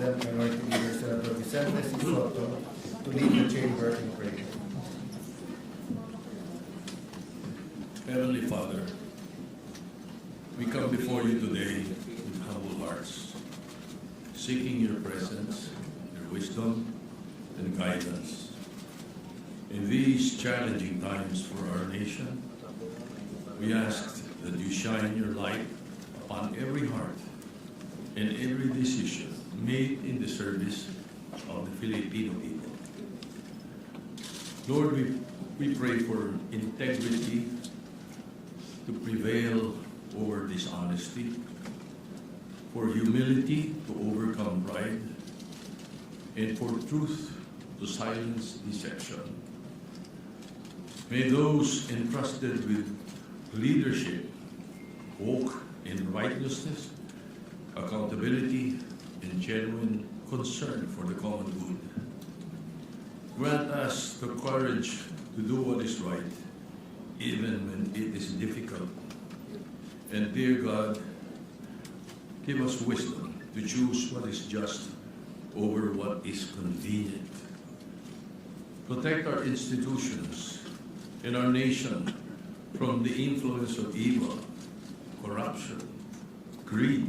President, Minority Leader Senator Vicente C. Soto, to lead the chamber in prayer. Heavenly Father, we come before you today with humble hearts, seeking your presence, your wisdom, and guidance. In these challenging times for our nation, we ask that you shine your light upon every heart and every decision made in the service of the Filipino people. Lord, we pray for integrity to prevail over dishonesty, for humility to overcome pride, and for truth to silence deception. May those entrusted with leadership walk in righteousness, accountability, and genuine concern for the common good. Grant us the courage to do what is right, even when it is difficult. And dear God, give us wisdom to choose what is just over what is convenient. Protect our institutions and our nation from the influence of evil, corruption, greed,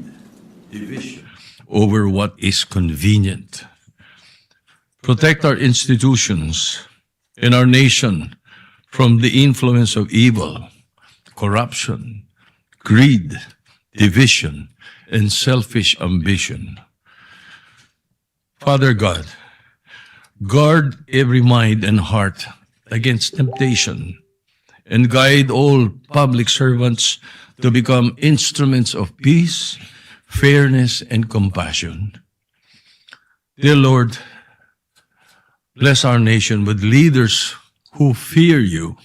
division over what is convenient. Protect our institutions and our nation from the influence of evil, corruption, greed, division, and selfish ambition. Father God, guard every mind and heart against temptation and guide all public servants to become instruments of peace, fairness, and compassion. Dear Lord, bless our nation with leaders who fear you,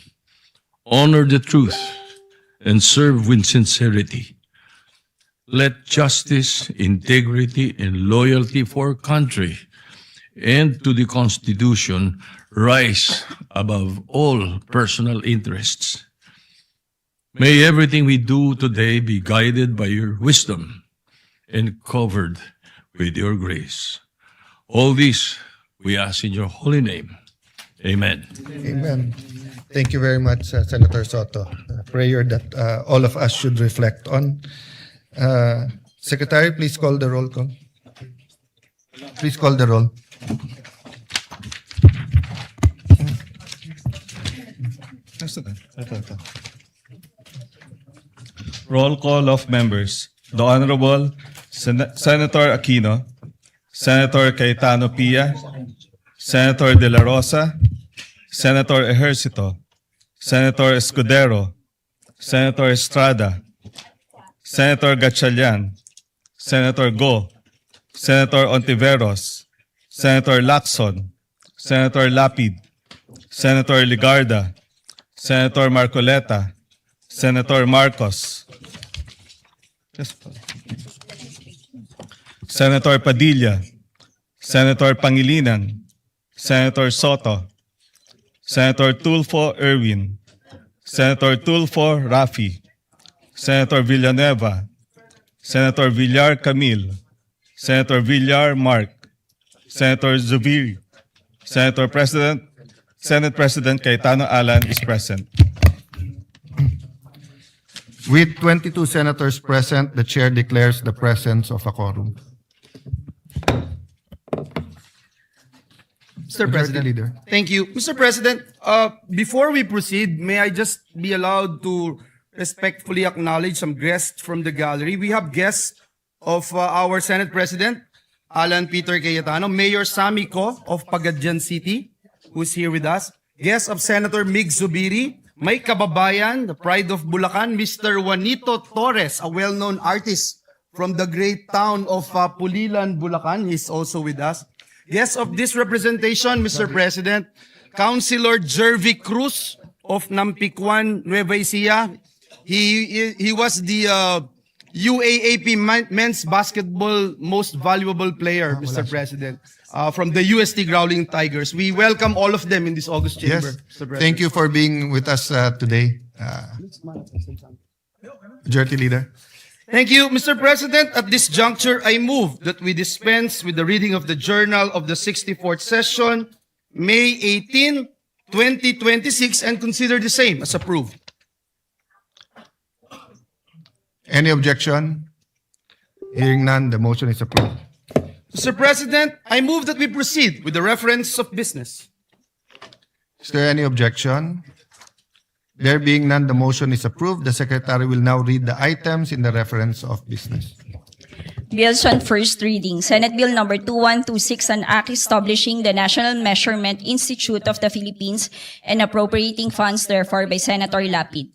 honor the truth, and serve with sincerity. Let justice, integrity, and loyalty for country and to the Constitution rise above all personal interests. May everything we do today be guided by your wisdom and covered with your grace. All this we ask in your holy name. Amen. Amen. Thank you very much, Senator Soto. A prayer that all of us should reflect on. Secretary, please call the roll call. Please call the roll. Roll call of members. The Honorable Senator Aquino, Senator Cayetano Pia, Senator De La Rosa, Senator Ejercito, Senator Escudero, Senator Estrada, Senator Gatchalian, Senator Go, Senator Ontiveros, Senator Lacson, Senator Lapid, Senator Ligarda, Senator Marcoleta, Senator Marcos, Senator Padilla, Senator Pangilinan, Senator Soto, Senator Tulfo Erwin, Senator Tulfo Rafi, Senator Villanueva, Senator Villar Camille, Senator Villar Mark, Senator Zubiri, Senate President Cayetano Alan is present. With 22 senators present, the chair declares the presence of a quorum. Mr. President, Leader. thank you. Mr. President, before we proceed, may I just be allowed to respectfully acknowledge some guests from the gallery? We have guests of our Senate President, Alan Peter Cayetano, Mayor Sammy Co of Pagadian City, who's here with us. Guest of Senator Mig Zubiri, may kababayan, the pride of Bulacan, Mr. Juanito Torres, a well-known artist from the great town of Pulilan, Bulacan. He's also with us. Guest of this representation, Mr. President, Councilor Jervy Cruz of Nampicuan, Nueva Ecija. He was the UAAP men's basketball most valuable player, Mr. President, from the UST Growling Tigers. We welcome all of them in this August chamber, Yes. Mr. President. Thank you for being with us today. Majority Leader. Thank you, Mr. President. At this juncture, I move that we dispense with the reading of the journal of the 64th session, May 18, 2026, and consider the same as approved. Any objection? Hearing none, the motion is approved. Mr. President, I move that we proceed with the reference of business. Is there any objection? There being none, the motion is approved. The Secretary will now read the items in the reference of business. Bills on first reading. Senate Bill number 2126, an act establishing the National Measurement Institute of the Philippines and appropriating funds therefore by Senator Lapid.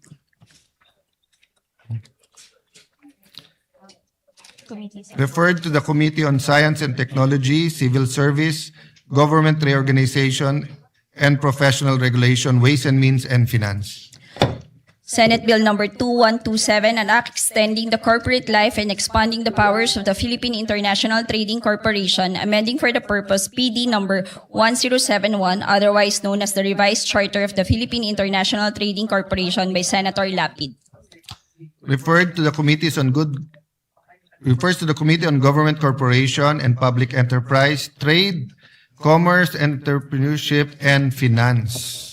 Referred to the Committee on Science and Technology, Civil Service, Government Reorganization, and Professional Regulation, Ways and Means, and Finance. Senate Bill number 2127, an act extending the corporate life and expanding the powers of the Philippine International Trading Corporation, amending for the purpose PD number 1071, otherwise known as the Revised Charter of the Philippine International Trading Corporation by Senator Lapid. Referred to the Committees on refers to the Committee on Government Corporation and Public Enterprise, Trade, Commerce, Entrepreneurship, and Finance.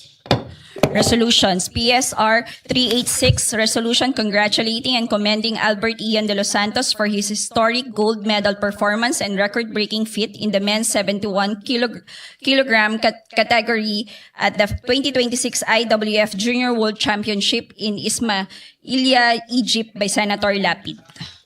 Resolutions. PSR 386, resolution congratulating and commending Albert Ian de los Santos for his historic gold medal performance and record-breaking feat in the men's 71 kilogram category at the 2026 IWF Junior World Championship in Ismailia, Egypt by Senator Lapid.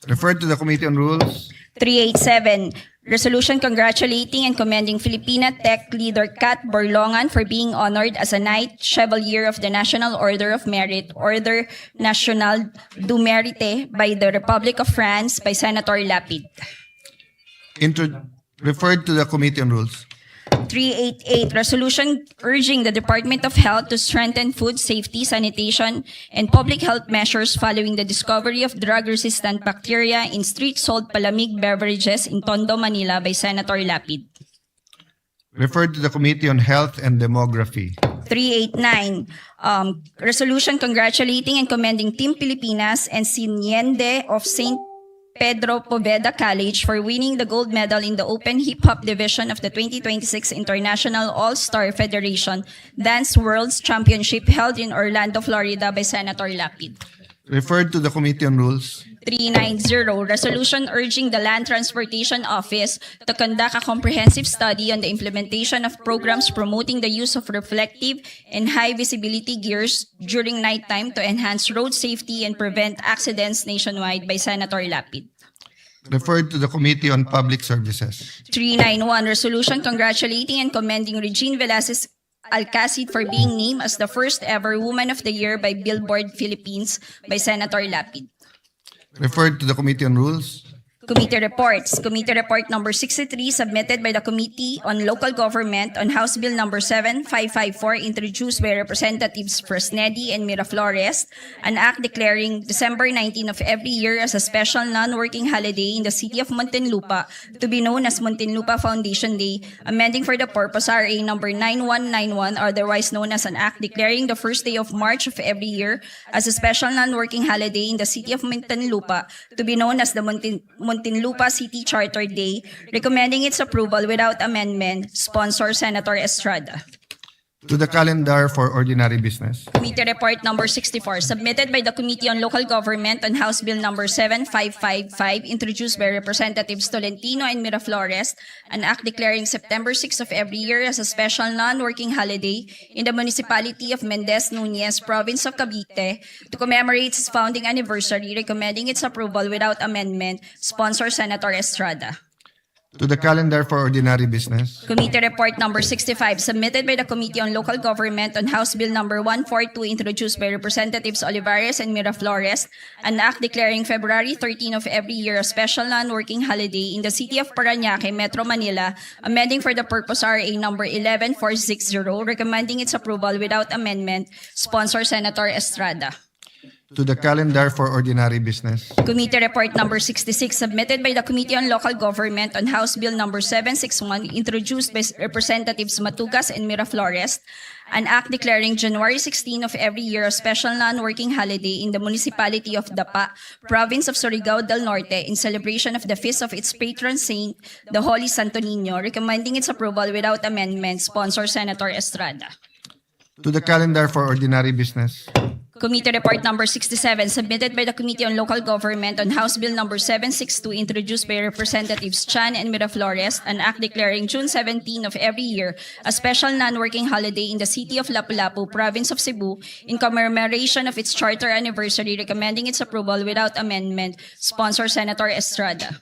Referred to the Committee on Rules. 387, resolution congratulating and commending Filipina Tech leader Kat Borlongan for being honored as a Knight Chevalier of the National Order of Merit, Order National du Mérite by the Republic of France by Senator Lapid. Referred to the Committee on Rules. 388, resolution urging the Department of Health to strengthen food safety, sanitation, and public health measures following the discovery of drug-resistant bacteria in street-sold palamig beverages in Tondo, Manila by Senator Lapid. Referred to the Committee on Health and Demography. 389, resolution congratulating and commending Team Pilipinas and Siniende of St. Pedro Poveda College for winning the gold medal in the Open Hip Hop Division of the 2026 International All-Star Federation Dance Worlds Championship held in Orlando, Florida by Senator Lapid. Referred to the Committee on Rules. 390, resolution urging the Land Transportation Office to conduct a comprehensive study on the implementation of programs promoting the use of reflective and high visibility gears during nighttime to enhance road safety and prevent accidents nationwide by Senator Lapid. Referred to the Committee on Public Services. 391, resolution congratulating and commending Regine Velasquez Alcacid for being named as the first ever Woman of the Year by Billboard Philippines by Senator Lapid. Referred to the Committee on Rules. Committee reports. Committee report number 63 submitted by the Committee on Local Government on House Bill number 7554 introduced by Representatives Freddie and Miraflores, an act declaring December 19 of every year as a special non-working holiday in the city of Muntinlupa to be known as Muntinlupa Foundation Day, amending for the purpose RA number 9191, otherwise known as an act declaring the first day of March of every year as a special non-working holiday in the city of Muntinlupa to be known as the Muntinlupa City Charter Day, recommending its approval without amendment. Sponsor Senator Estrada. To the calendar for ordinary business. Committee report number 64 submitted by the Committee on Local Government on House Bill number 7555 introduced by Representatives Tolentino and Miraflores, an act declaring September 6 of every year as a special non-working holiday in the municipality of Mendez Nunez, province of Cavite, to commemorate its founding anniversary, recommending its approval without amendment. Sponsor Senator Estrada. To the calendar for ordinary business. Committee report number 65 submitted by the Committee on Local Government on House Bill number 142 introduced by Representatives Olivares and Miraflores, an act declaring February 13 of every year a special non-working holiday in the city of Parañaque, Metro Manila, amending for the purpose RA number 11460, recommending its approval without amendment. Sponsor Senator Estrada. To the calendar for ordinary business. Committee Report Number 66, submitted by the Committee on Local Government on House Bill Number 761, introduced by Representatives Matugas and Miraflores, an act declaring January 16 of every year a special non-working holiday in the municipality of Dapa, province of Surigao del Norte, in celebration of the feast of its patron saint, the Holy Santo Niño, recommending its approval without amendment, sponsor Senator Estrada. To the calendar for ordinary business. Committee Report Number 67, submitted by the Committee on Local Government on House Bill Number 762, introduced by Representatives Chan and Miraflores, an act declaring June 17 of every year a special non-working holiday in the city of Lapu-Lapu, province of Cebu, in commemoration of its charter anniversary, recommending its approval without amendment. Sponsor Senator Estrada.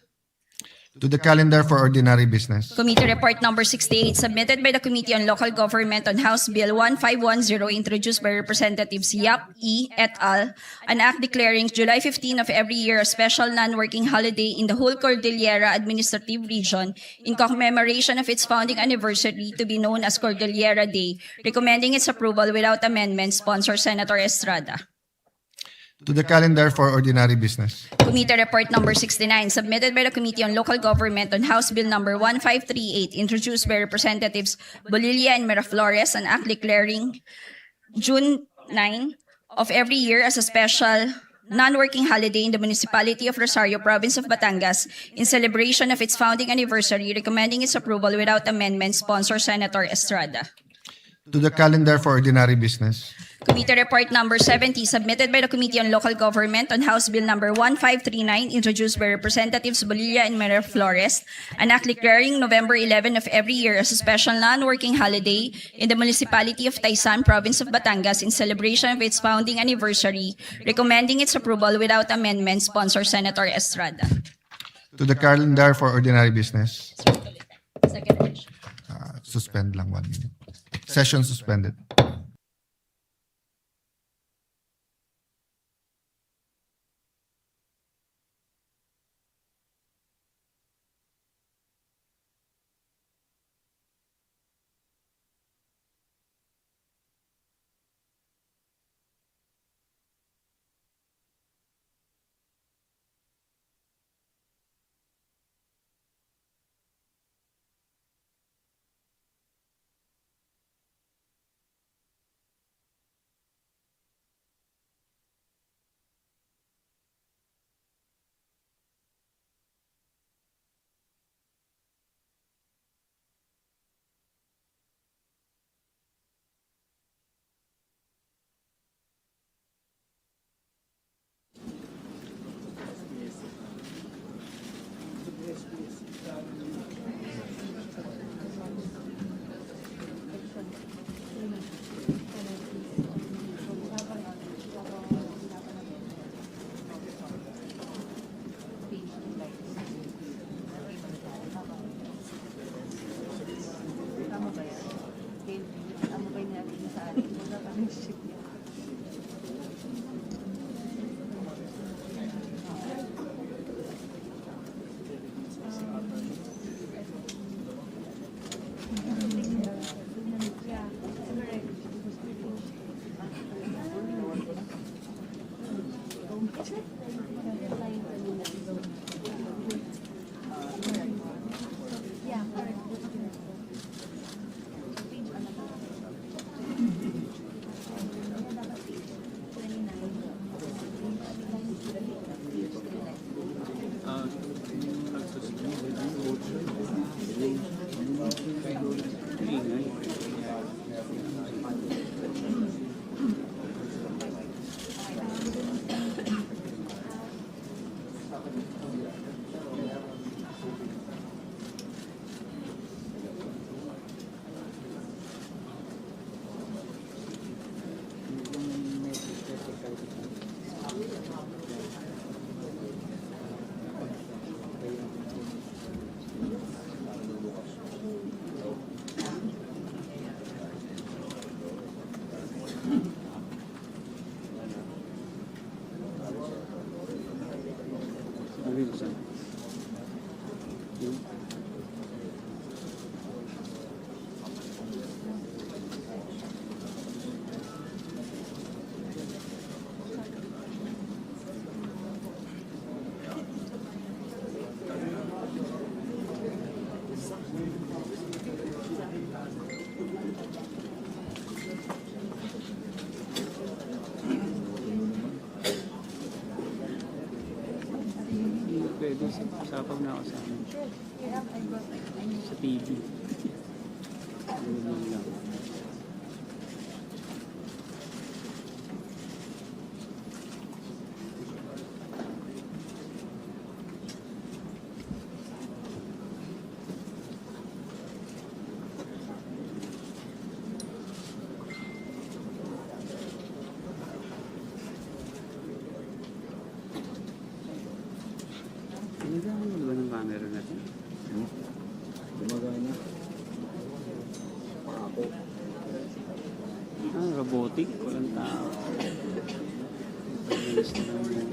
To the calendar for ordinary business. Committee Report Number 68, submitted by the Committee on Local Government on House Bill 1510, introduced by Representatives Yap E. et al., an act declaring July 15 of every year a special non-working holiday in the whole Cordillera Administrative Region in commemoration of its founding anniversary, to be known as Cordillera Day, recommending its approval without amendment. Sponsor Senator Estrada. To the calendar for ordinary business. Committee Report Number 69, submitted by the Committee on Local Government on House Bill Number 1538, introduced by Representatives Bolilla and Miraflores, an act declaring June 9 of every year as a special non-working holiday in the municipality of Rosario, province of Batangas, in celebration of its founding anniversary, recommending its approval without amendment. Sponsor Senator Estrada. To the calendar for ordinary business. Committee Report Number 70, submitted by the Committee on Local Government on House Bill Number 1539, introduced by Representatives Bolilla and Miraflores, an act declaring November 11 of every year as a special non-working holiday in the municipality of Taysan, province of Batangas, in celebration of its founding anniversary, recommending its approval without amendment. Sponsor Senator Estrada. To the calendar for ordinary business. Second edition. Suspend lang 1 minute. Session suspended. Usapaw na ako sa amin. Sa TV. Ganun lang. Ginagamit mo ba ng camera natin? Gumagana. Ako. Ah, robotic. Walang tao. Pag-alis na lang yun.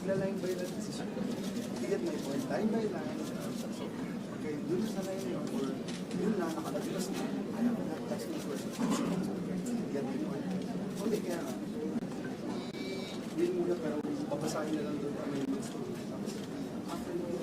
Line by line decision. You get my point? Line by line. So, okay, dun sa line yun, or yun na, nakalagpas na. Kaya ko na-test na question. Get my point? Okay, kaya nga. Yun muna, pero papasahin na lang doon ang amendments to. Tapos, after yun,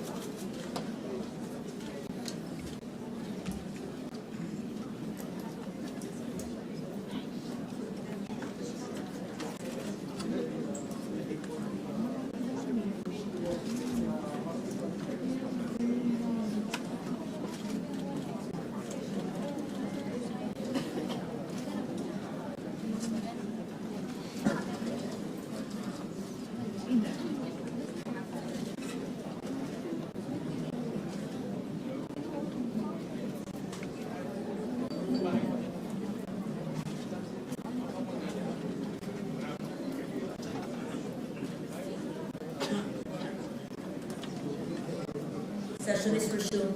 Session is resumed.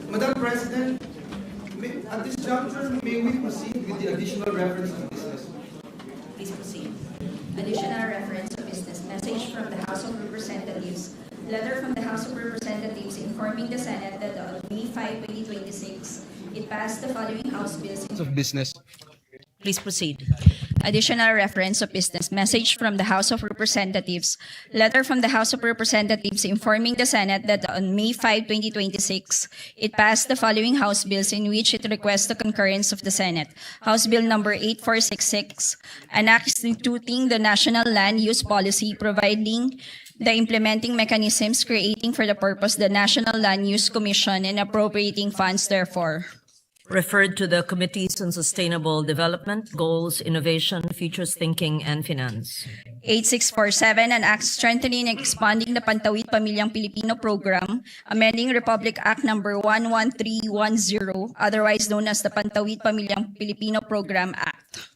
Madam President, at this juncture, may we proceed with the additional reference to business? Please proceed. Additional reference to business. Message from the House of Representatives. Letter from the House of Representatives informing the Senate that on May 5, 2026, it passed the following House bills Of business. Please proceed. Additional reference of business. Message from the House of Representatives. Letter from the House of Representatives informing the Senate that on May 5, 2026, it passed the following House bills in which it requests the concurrence of the Senate. House Bill number 8466, an act instituting the National Land Use Policy, providing the implementing mechanisms, creating for the purpose the National Land Use Commission, and appropriating funds therefore. Referred to the Committees on Sustainable Development, Goals, Innovation, Futures Thinking, and Finance. 8647, an act strengthening and expanding the Pantawid Pamilyang Pilipino Program, amending Republic Act number 11310, otherwise known as the Pantawid Pamilyang Pilipino Program Act.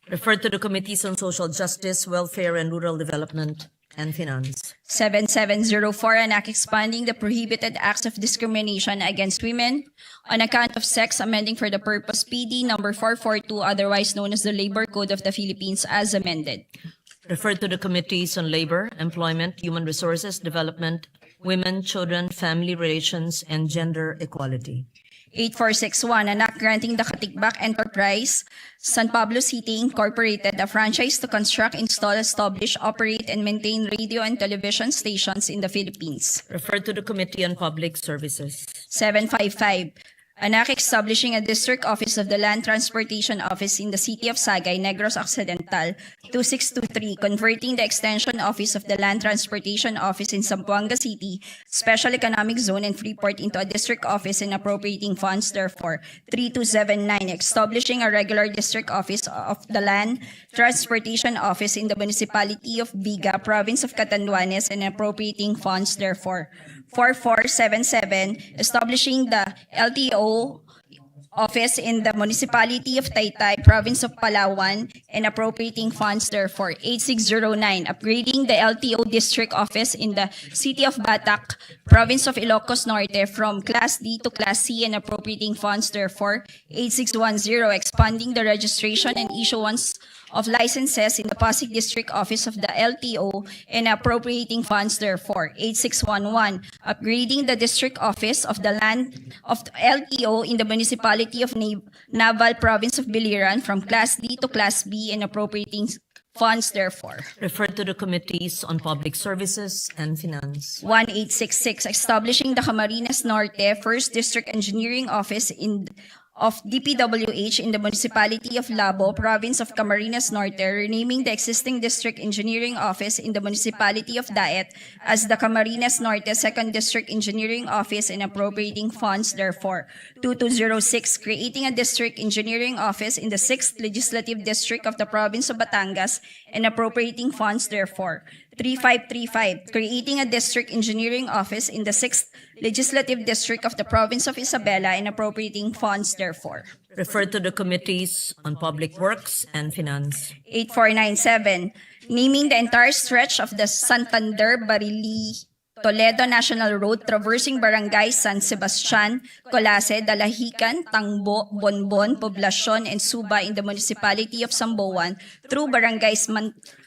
Referred to the Committees on Social Justice, Welfare, and Rural Development, and Finance. 7704, an act expanding the prohibited acts of discrimination against women on account of sex, amending for the purpose PD number 442, otherwise known as the Labor Code of the Philippines, as amended. Referred to the Committees on Labor, Employment, Human Resources, Development, Women, Children, Family Relations, and Gender Equality. 8461, an act granting the Katikbak Enterprise, San Pablo City Incorporated, a franchise to construct, install, establish, operate, and maintain radio and television stations in the Philippines. Referred to the Committee on Public Services. 755, an act establishing a district office of the Land Transportation Office in the City of Sagay, Negros Occidental. 2623, converting the Extension Office of the Land Transportation Office in Zamboanga City, Special Economic Zone and Freeport into a district office and appropriating funds therefore. 3279, establishing a regular district office of the Land Transportation Office in the Municipality of Viga, Province of Catanduanes and appropriating funds therefore. 4477, establishing the LTO office in the Municipality of Taytay, Province of Palawan, and appropriating funds therefore. 8609, upgrading the LTO district office in the City of Batac, Province of Ilocos Norte from Class D to Class C and appropriating funds therefore. 8610, expanding the registration and issuance of licenses in the Pasig District Office of the LTO and appropriating funds therefore. 8611, upgrading the District Office of the Land of the LTO in the Municipality of Naval, Province of Biliran from Class D to Class B and appropriating funds therefore. Referred to the Committees on Public Services and Finance. 1866, establishing the Camarines Norte 1st District Engineering Office of DPWH in the Municipality of Labo, Province of Camarines Norte, renaming the existing District Engineering Office in the Municipality of Daet as the Camarines Norte 2nd District Engineering Office and appropriating funds therefore. 2206, creating a District Engineering Office in the 6th Legislative District of the Province of Batangas and appropriating funds therefore. 3535, creating a District Engineering Office in the 6th Legislative District of the Province of Isabela and appropriating funds therefore. Referred to the Committees on Public Works and Finance. 8497, naming the entire stretch of the Santander Barili Toledo National Road traversing barangays San Sebastian, Colase, Dalahican, Tangbo, Bonbon, Poblacion, and Suba in the Municipality of Samboan through barangays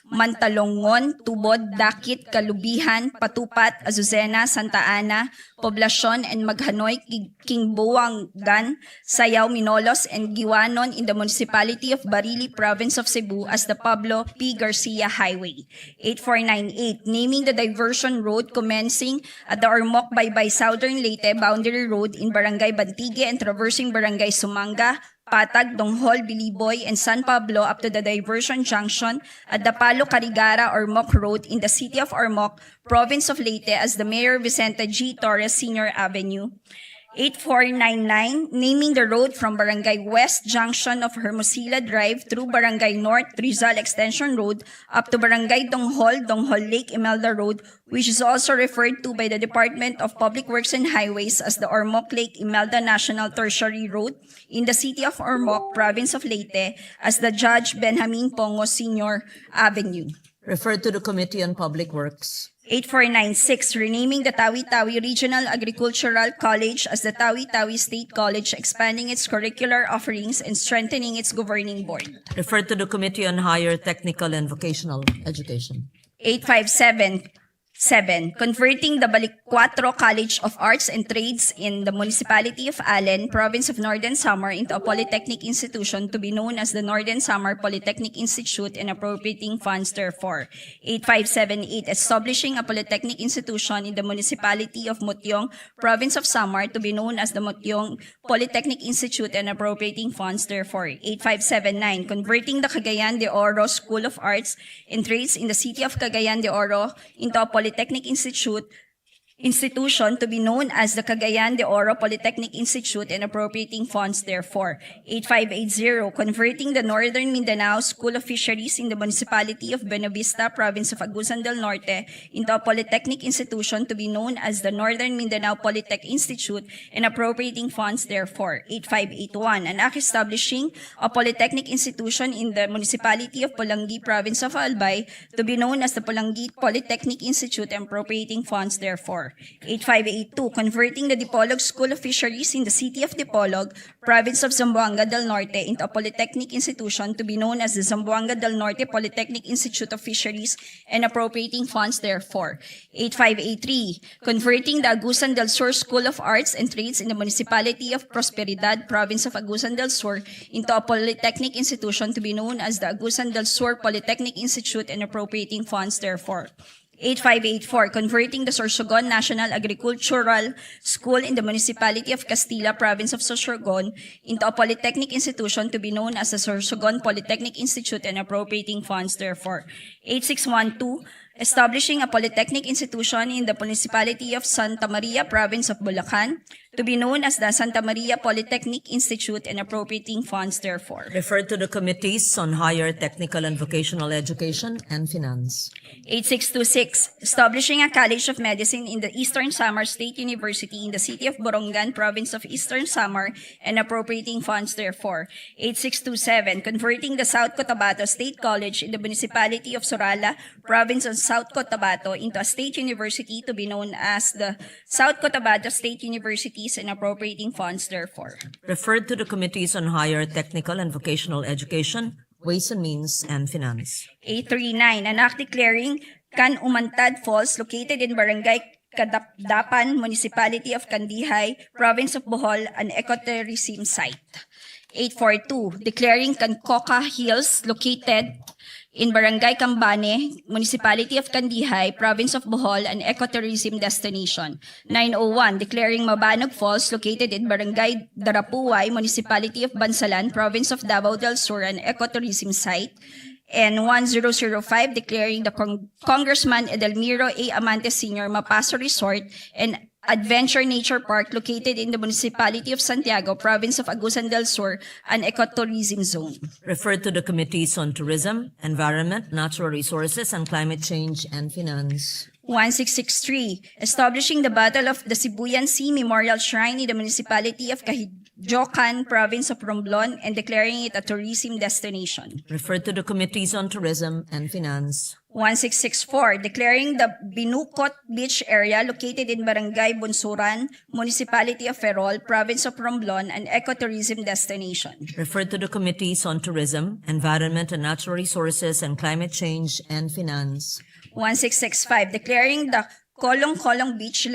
Mantalongon, Tubod, Dakit, Kalubihan, Patupat, Azucena, Santa Ana, Poblacion, and Maghanoy, Kingbuangan, Sayao, Minolos, and Giwanon in the Municipality of Barili, Province of Cebu as the Pablo P. Garcia Highway. 8498, naming the diversion road commencing at the Ormoc Baybay Southern Leyte Boundary Road in Barangay Bantigue and traversing Barangay Sumanga, Patag, Donghol, Biliboy, and San Pablo up to the diversion junction at the Palo Carigara Ormoc Road in the City of Ormoc, Province of Leyte as the Mayor Vicente G. Torres Sr. Avenue. 8499, naming the road from Barangay West Junction of Hermosilla Drive through Barangay North Rizal Extension Road up to Barangay Donghol, Donghol Lake Imelda Road, which is also referred to by the Department of Public Works and Highways as the Ormoc Lake Imelda National Tertiary Road in the City of Ormoc, Province of Leyte as the Judge Benjamin Pongo Sr. Avenue. Referred to the Committee on Public Works. 8496, renaming the Tawi-Tawi Regional Agricultural College as the Tawi-Tawi State College, expanding its curricular offerings and strengthening its governing board. Referred to the Committee on Higher Technical and Vocational Education. 8577, converting the Balicuatro College of Arts and Trades in the Municipality of Allen, Province of Northern Samar into a polytechnic institution to be known as the Northern Samar Polytechnic Institute and appropriating funds therefore. 8578, establishing a polytechnic institution in the Municipality of Mutyong, Province of Samar to be known as the Mutyong Polytechnic Institute and appropriating funds therefore. 8579, converting the Cagayan de Oro School of Arts and Trades in the City of Cagayan de Oro into a Polytechnic institution to be known as the Cagayan de Oro Polytechnic Institute and appropriating funds therefore. 8580, converting the Northern Mindanao School of Fisheries in the Municipality of Buenavista, Province of Agusan del Norte into a Polytechnic institution to be known as the Northern Mindanao Polytech Institute and appropriating funds therefore. 8581, an act establishing a Polytechnic institution in the Municipality of Pulangi, Province of Albay to be known as the Pulangi Polytechnic Institute and appropriating funds therefore. 8582, converting the Dipolog School of Fisheries in the city of Dipolog, province of Zamboanga del Norte, into a polytechnic institution to be known as the Zamboanga del Norte Polytechnic Institute of Fisheries and appropriating funds therefore. 8583, converting the Agusan del Sur School of Arts and Trades in the municipality of Prosperidad, province of Agusan del Sur, into a polytechnic institution to be known as the Agusan del Sur Polytechnic Institute and appropriating funds therefore. 8584, converting the Sorsogon National Agricultural School in the municipality of Castilla, province of Sorsogon, into a polytechnic institution to be known as the Sorsogon Polytechnic Institute and appropriating funds therefore. 8612, establishing a polytechnic institution in the municipality of Santa Maria, province of Bulacan, to be known as the Santa Maria Polytechnic Institute and appropriating funds therefore. Referred to the Committees on Higher Technical and Vocational Education and Finance. 8626, establishing a College of Medicine in the Eastern Samar State University in the city of Borongan, province of Eastern Samar, and appropriating funds therefore. 8627, converting the South Cotabato State College in the municipality of Sorala, province of South Cotabato, into a state university to be known as the South Cotabato State Universities and appropriating funds therefore. Referred to the Committees on Higher Technical and Vocational Education, Ways and Means, and Finance. 839, an act declaring Can Umantad Falls located in Barangay Kadapdapan, Municipality of Kandihay, Province of Bohol, an ecotourism site. 842, declaring Kankoka Hills located in Barangay Cambane, Municipality of Kandihay, Province of Bohol, an ecotourism destination. 901, declaring Mabanog Falls located in Barangay Darapuay, Municipality of Bansalan, Province of Davao del Sur, an ecotourism site. And 1005, declaring the Congressman Edelmiro A. Amante Sr. Mapaso Resort and Adventure Nature Park located in the municipality of Santiago, province of Agusan del Sur, an ecotourism zone. Referred to the Committees on Tourism, Environment, Natural Resources, and Climate Change and Finance. 1663, establishing the Battle of the Sibuyan Sea Memorial Shrine in the municipality of Kahidjokan, province of Romblon, and declaring it a tourism destination. Referred to the Committees on Tourism and Finance. 1664, declaring the Binukot Beach area located in Barangay Bunsuran, municipality of Ferrol, province of Romblon, an ecotourism destination. Referred to the Committees on Tourism, Environment and Natural Resources, and Climate Change and Finance. 1665, declaring the Kolong Beach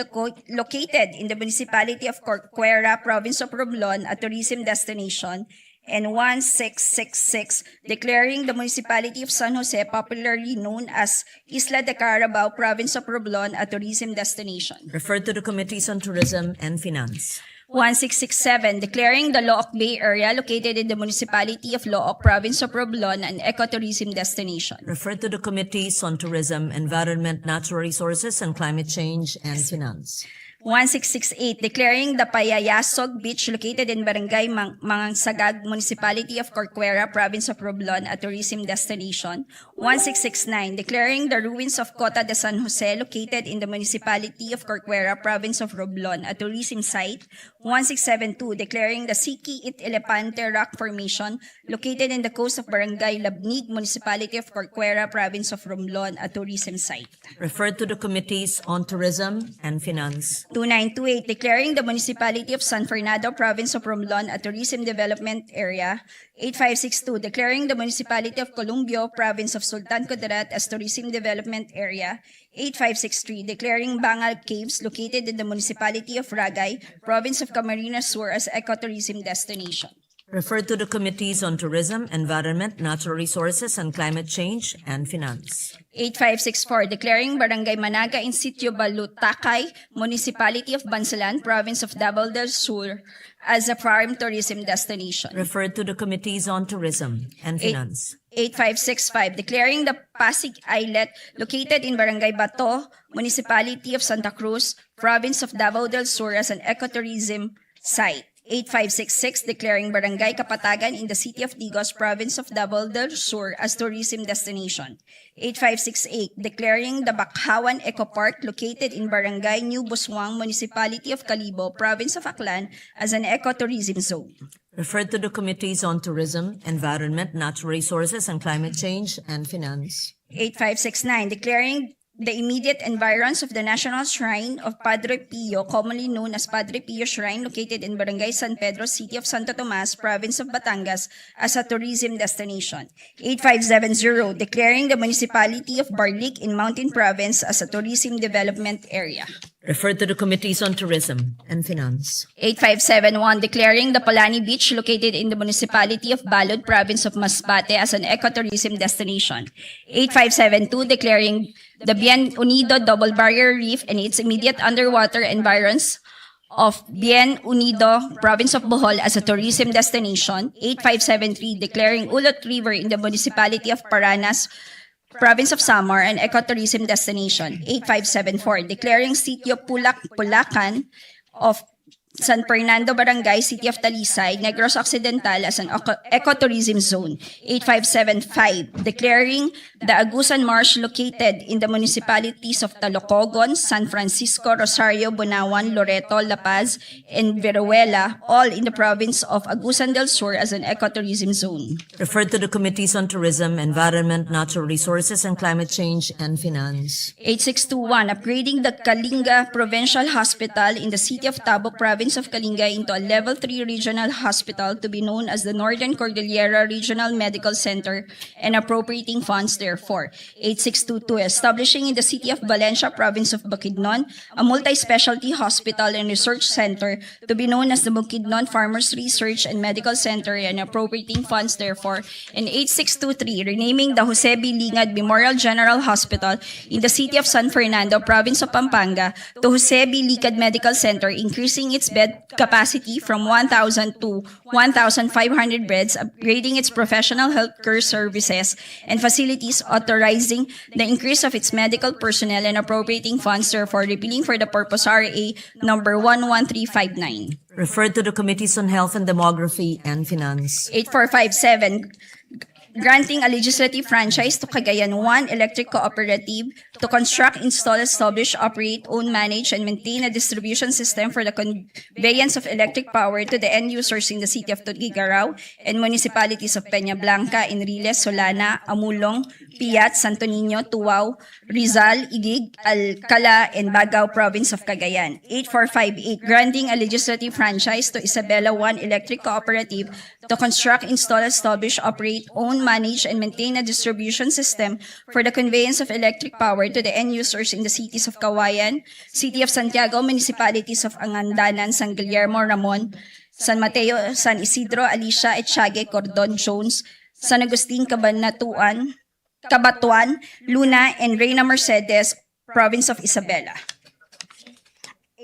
located in the municipality of Corcuera, province of Romblon, a tourism destination. And 1666, declaring the municipality of San Jose, popularly known as Isla de Carabao, province of Romblon, a tourism destination. Referred to the Committees on Tourism and Finance. 1667, declaring the Looc Bay area located in the municipality of Looc, province of Romblon, an ecotourism destination. Referred to the Committees on Tourism, Environment, Natural Resources, and Climate Change and Finance. 1668, declaring the Payayasog Beach located in Barangay Mangansagag, municipality of Corcuera, province of Romblon, a tourism destination. 1669, declaring the ruins of Cota de San Jose located in the municipality of Corcuera, province of Romblon, a tourism site. 1672, declaring the Siki It Elepante Rock Formation located in the coast of Barangay Labnig, municipality of Corcuera, province of Romblon, a tourism site. Referred to the Committees on Tourism and Finance. 2928, declaring the municipality of San Fernando, province of Romblon, a tourism development area. 8562, declaring the municipality of Columbio, province of Sultan Kudarat, as tourism development area. 8563, declaring Bangal Caves located in the municipality of Ragay, province of Camarines Sur, as ecotourism destination. Referred to the Committees on Tourism, Environment, Natural Resources, and Climate Change and Finance. 8564, declaring Barangay Managa in Sitio Balutakay, municipality of Bansalan, province of Davao del Sur, as a farm tourism destination. Referred to the Committees on Tourism and Finance. 8565, declaring the Pasig Islet located in Barangay Bato, municipality of Santa Cruz, province of Davao del Sur, as an ecotourism site. 8566, declaring Barangay Kapatagan in the city of Digos, province of Davao del Sur, as tourism destination. 8568, declaring the Bakhawan Eco Park located in Barangay New Buswang, municipality of Calibo, province of Aklan, as an ecotourism zone. Referred to the Committees on Tourism, Environment, Natural Resources, and Climate Change and Finance. 8569, declaring the immediate environs of the National Shrine of Padre Pio, commonly known as Padre Pio Shrine, located in Barangay San Pedro, City of Santo Tomas, Province of Batangas, as a tourism destination. 8570, declaring the municipality of Barlic in Mountain Province as a tourism development area. Referred to the Committees on Tourism and Finance. 8571, declaring the Palani Beach located in the municipality of Balod, province of Masbate as an ecotourism destination. 8572, declaring the Bien Unido Double Barrier Reef and its immediate underwater environs of Bien Unido, province of Bohol as a tourism destination. 8573, declaring Ulot River in the municipality of Paranas, province of Samar, an ecotourism destination. 8574, declaring Sitio Pulacan of San Fernando Barangay, City of Talisay, Negros Occidental as an ecotourism zone. 8575, declaring the Agusan Marsh located in the municipalities of Talocogon, San Francisco, Rosario, Bunawan, Loreto, La Paz, and Veruela, all in the province of Agusan del Sur as an ecotourism zone. Referred to the Committees on Tourism, Environment, Natural Resources, and Climate Change and Finance. 8621, upgrading the Kalinga Provincial Hospital in the city of Tabo, province of Kalinga into a Level 3 regional hospital to be known as the Northern Cordillera Regional Medical Center and appropriating funds therefore. 8622, establishing in the city of Valencia, province of Bukidnon, a multi-specialty hospital and research center to be known as the Bukidnon Farmers Research and Medical Center and appropriating funds therefore. And 8623, renaming the Jose B. Lingad Memorial General Hospital in the city of San Fernando, province of Pampanga to Jose B. Lingad Medical Center, increasing its bed capacity from 1,000 to 1,500 beds, upgrading its professional healthcare services and facilities, authorizing the increase of its medical personnel and appropriating funds, therefore repealing for the purpose RA number 11359. Referred to the Committees on Health and Demography and Finance. 8457, granting a legislative franchise to Cagayan 1 Electric Cooperative to construct, install, establish, operate, own, manage, and maintain a distribution system for the conveyance of electric power to the end users in the city of Tugigaraw and municipalities of Peña Blanca, Enriles, Solana, Amulong, Piat, Santo Niño, Tuaw, Rizal, Igig, Alcala, and Bagao, province of Cagayan. 8458, granting a legislative franchise to Isabela 1 Electric Cooperative to construct, install, establish, operate, own, manage, and maintain a distribution system for the conveyance of electric power to the end users in the cities of Kawayan, City of Santiago, municipalities of Angandanan, San Guillermo, Ramon, San Mateo, San Isidro, Alicia, Etchague, Cordon, Jones, San Agustin, Cabatuan, Luna, and Reyna Mercedes, province of Isabela.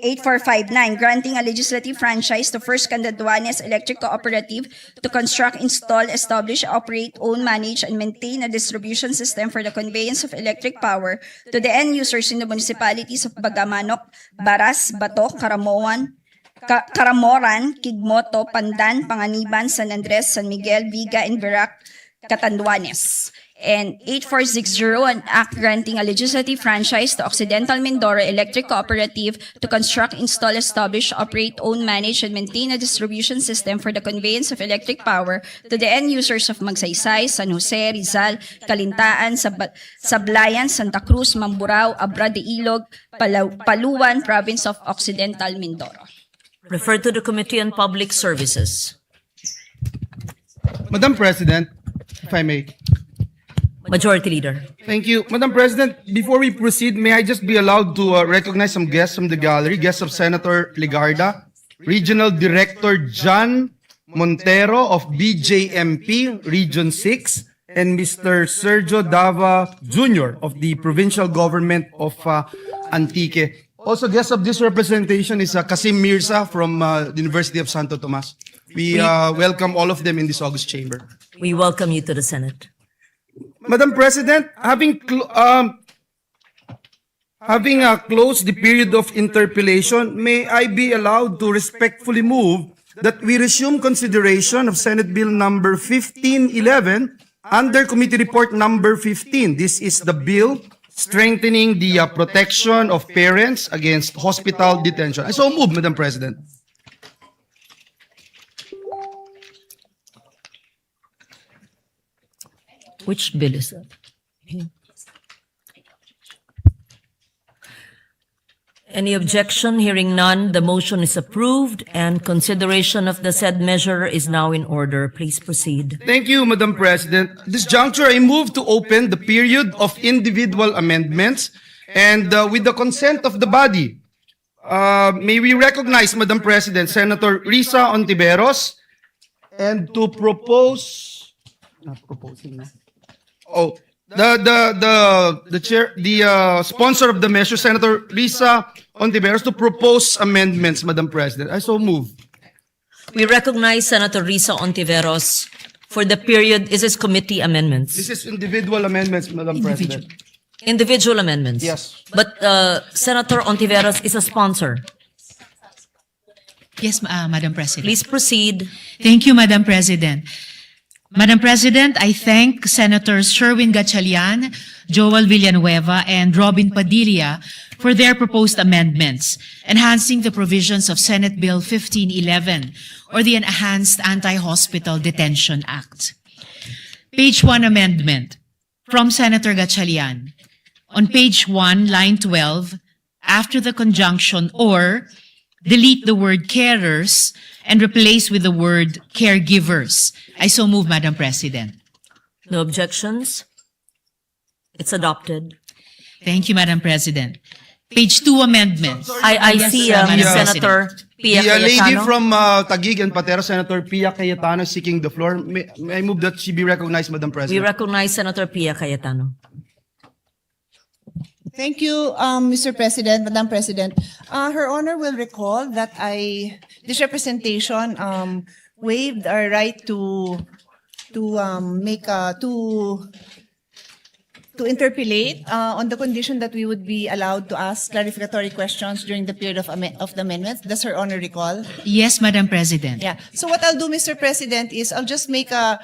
8459, granting a legislative franchise to First Candaduanes Electric Cooperative to construct, install, establish, operate, own, manage, and maintain a distribution system for the conveyance of electric power to the end users in the municipalities of Bagamanok, Baras, Bato, Karamoran, Kigmoto, Pandan, Panganiban, San Andres, San Miguel, Viga, and Verac, Catanduanes. And 8460, an act granting a legislative franchise to Occidental Mindoro Electric Cooperative to construct, install, establish, operate, own, manage, and maintain a distribution system for the conveyance of electric power to the end users of Magsaysay, San Jose, Rizal, Calintaan, Sablayan, Santa Cruz, Mamburao, Abra de Ilog, Paluan, province of Occidental Mindoro. Referred to the Committee on Public Services. Madam President, if I may. Majority Leader. Thank you. Madam President, before we proceed, may I just be allowed to recognize some guests from the gallery, guests of Senator Ligarda, Regional Director John Montero of BJMP, Region 6, and Mr. Sergio Dava Jr. of the Provincial Government of Antique. Also, guest of this representation is Kasim Mirza from the University of Santo Tomas. We welcome all of them in this August chamber. We welcome you to the Senate. Madam President, having closed the period of interpellation, may I be allowed to respectfully move that we resume consideration of Senate Bill number 1511 under Committee Report number 15. This is the bill strengthening the protection of parents against hospital detention. I so move, Madam President. Which bill is that? Any objection? Hearing none, the motion is approved and consideration of the said measure is now in order. Please proceed. Thank you, Madam President. At this juncture, I move to open the period of individual amendments and with the consent of the body, may we recognize, Madam President, Senator Risa Ontiveros and to propose, the chair, the sponsor of the measure, Senator Risa Ontiveros, to propose amendments, Madam President. I so move. We recognize Senator Risa Ontiveros for the period. Is this committee amendments? This is individual amendments, Madam President. Individual amendments? Yes. But Senator Ontiveros is a sponsor. Yes, Madam President. Please proceed. Thank you, Madam President. Madam President, I thank Senators Sherwin Gatchalian, Joel Villanueva, and Robin Padilla for their proposed amendments, enhancing the provisions of Senate Bill 1511, or the Enhanced Anti-Hospital Detention Act. Page 1 amendment from Senator Gatchalian. On page 1, line 12, after the conjunction or, delete the word carers and replace with the word caregivers. I so move, Madam President. No objections? It's adopted. Thank you, Madam President. Page 2 amendments. I see Madam Senator Pia The lady Cayetano. from Taguig and Patera, Senator Pia Cayetano, seeking the floor. May I move that she be recognized, Madam We President? recognize Senator Pia Cayetano. Thank you, Mr. President, Madam President. Her Honor will recall that this representation waived our right to interpolate on the condition that we would be allowed to ask clarificatory questions during the period of the amendments. Does Her Honor recall? Yes, Madam President. Yeah. So what I'll do, Mr. President, is I'll just make a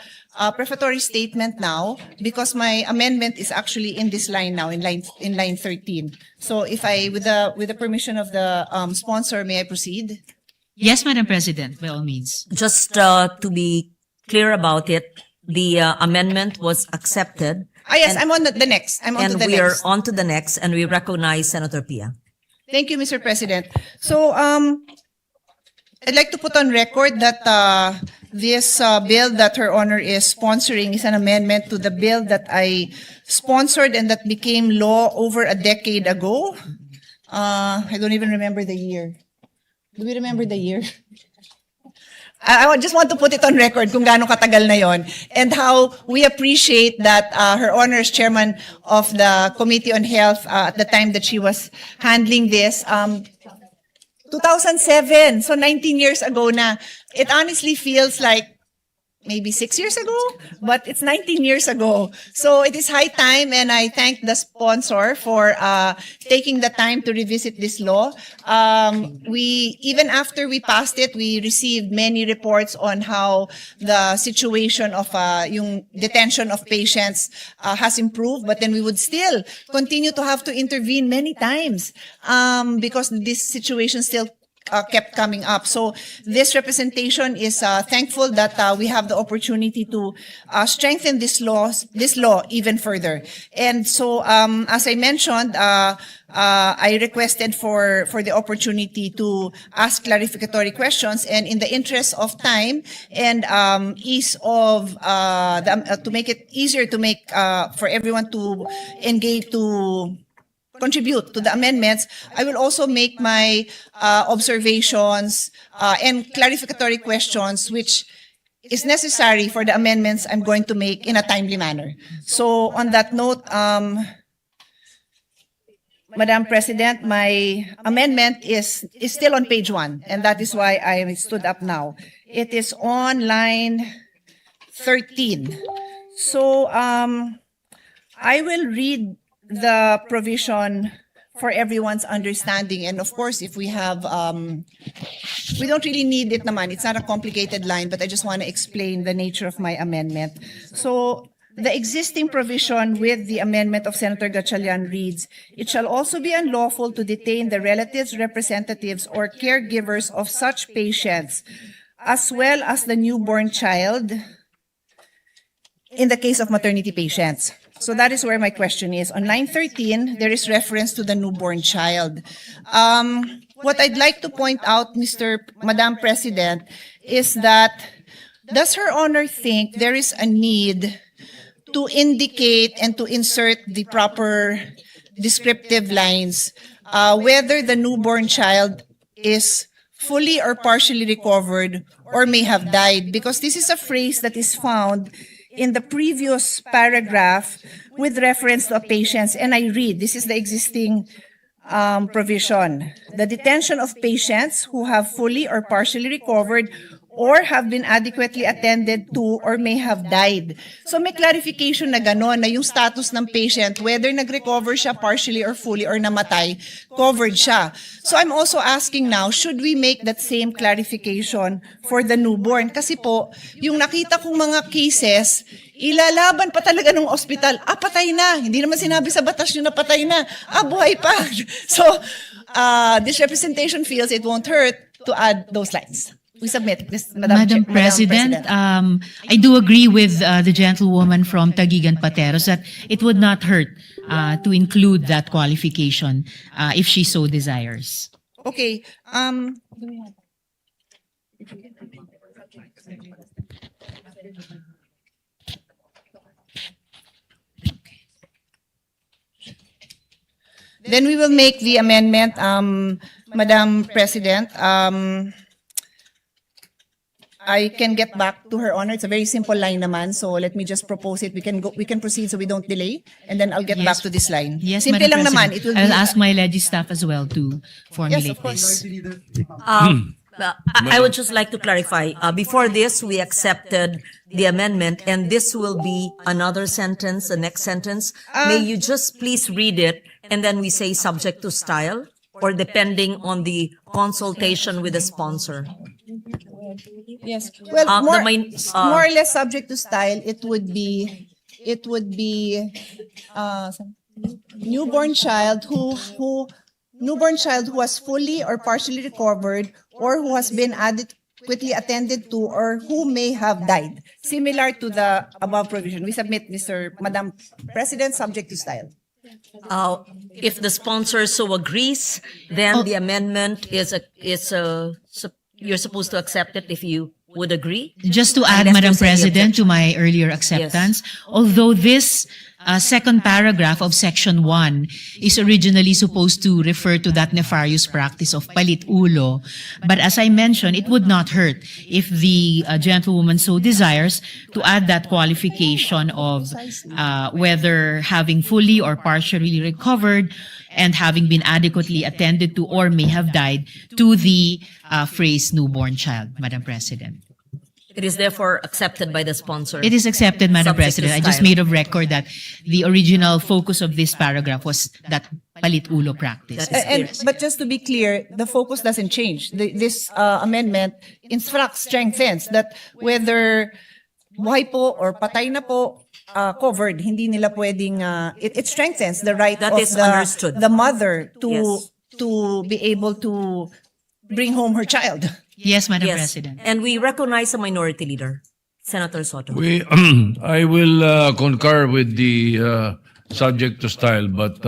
prefatory statement now because my amendment is actually in this line now, in line 13. So if I, with the permission of the sponsor, may I proceed? Yes, Madam President, by all means. Just to be clear about it, the amendment was accepted. Yes, I'm on the next. I'm on to And the we are next. on to the next, and we recognize Senator Pia. Thank you, Mr. President. So, I'd like to put on record that this bill that Her Honor is sponsoring is an amendment to the bill that I sponsored and that became law over a decade ago. I don't even remember the year. Do we remember the year? I just want to put it on record kung gaano katagal na yon and how we appreciate that Her Honor is chairman of the Committee on Health at the time that she was handling this. 2007, so 19 years ago na. It honestly feels like maybe 6 years ago, but it's 19 years ago. So it is high time, and I thank the sponsor for taking the time to revisit this law. Even after we passed it, we received many reports on how the situation of yung detention of patients has improved, but then we would still continue to have to intervene many times because this situation still kept coming up. So this representation is thankful that we have the opportunity to strengthen this law even further. And so, as I mentioned, I requested for the opportunity to ask clarificatory questions, and in the interest of time and ease of to make it easier to make for everyone to engage to contribute to the amendments, I will also make my observations and clarificatory questions, which is necessary for the amendments I'm going to make in a timely manner. So on that note, Madam President, my amendment is still on page 1, and that is why I stood up now. It is on line 13. So I will read the provision for everyone's understanding. And of course, if we have, we don't really need it naman. It's not a complicated line, but I just want to explain the nature of my amendment. So the existing provision with the amendment of Senator Gatchalian reads, it shall also be unlawful to detain the relatives, representatives, or caregivers of such patients, as well as the newborn child, in the case of maternity patients. So that is where my question is. On line 13, there is reference to the newborn child. What I'd like to point out, Madam President, is that does Her Honor think there is a need to indicate and to insert the proper descriptive lines whether the newborn child is fully or partially recovered or may have died? Because this is a phrase that is found in the previous paragraph with reference to a patient. And I read, this is the existing provision. The detention of patients who have fully or partially recovered or have been adequately attended to or may have died. So may clarification na gano'n, na yung status ng patient, whether nag-recover siya partially or fully or namatay, covered siya. So I'm also asking now, should we make that same clarification for the newborn? Kasi po, yung nakita kong mga cases, ilalaban pa talaga ng ospital, patay na. Hindi naman sinabi sa batas nyo na patay na. Buhay pa. So, this representation feels it won't hurt to add those lines. We submit this, Madam President, I do agree with the gentlewoman from Taguigan Pateros that it would not hurt to include that qualification if she so desires. Okay. Then we will make the amendment, Madam President. I can get back to Her Honor. It's a very simple line naman, so let me just propose it. We can proceed so we don't delay, and then I'll get back to this line. Yes, Simple Madam lang naman. President. It will I'll be, ask my Legi staff as well to formulate Yes, of course. this. I would just like to clarify. Before this, we accepted the amendment, and this will be another sentence, the next sentence. May you just please read it, and then we say subject to style, or depending on the consultation with the sponsor. Yes. Well, more or less subject to style, it would be newborn child who was fully or partially recovered or who has been adequately attended to or who may have died. Similar to the above provision. We submit, Madam President, subject to style. If the sponsor so agrees, then the amendment you're supposed to accept it if you would agree. Just to add, Unless Madam there's any President, to my earlier acceptance, although this second paragraph of Section 1 is originally supposed to refer to that nefarious practice of palit ulo, but as I mentioned, it would not hurt if the gentlewoman so desires to add that qualification of whether having fully or partially recovered and having been adequately attended to or may have died to the phrase newborn child, Madam President. It is therefore accepted by the sponsor. It is accepted, Madam Subject to President. I just style. made of record that the original focus of this paragraph was that palit ulo practice. That is But just to be clear, the focus doesn't change. This amendment strengthens that whether buhay po or patay na po, covered, hindi nila pwedeng, it strengthens the right That of is understood. the mother Yes. to be able to bring home her child. Yes, Madam Yes. President. And we recognize a minority leader, Senator Soto. I will concur with the subject to style, but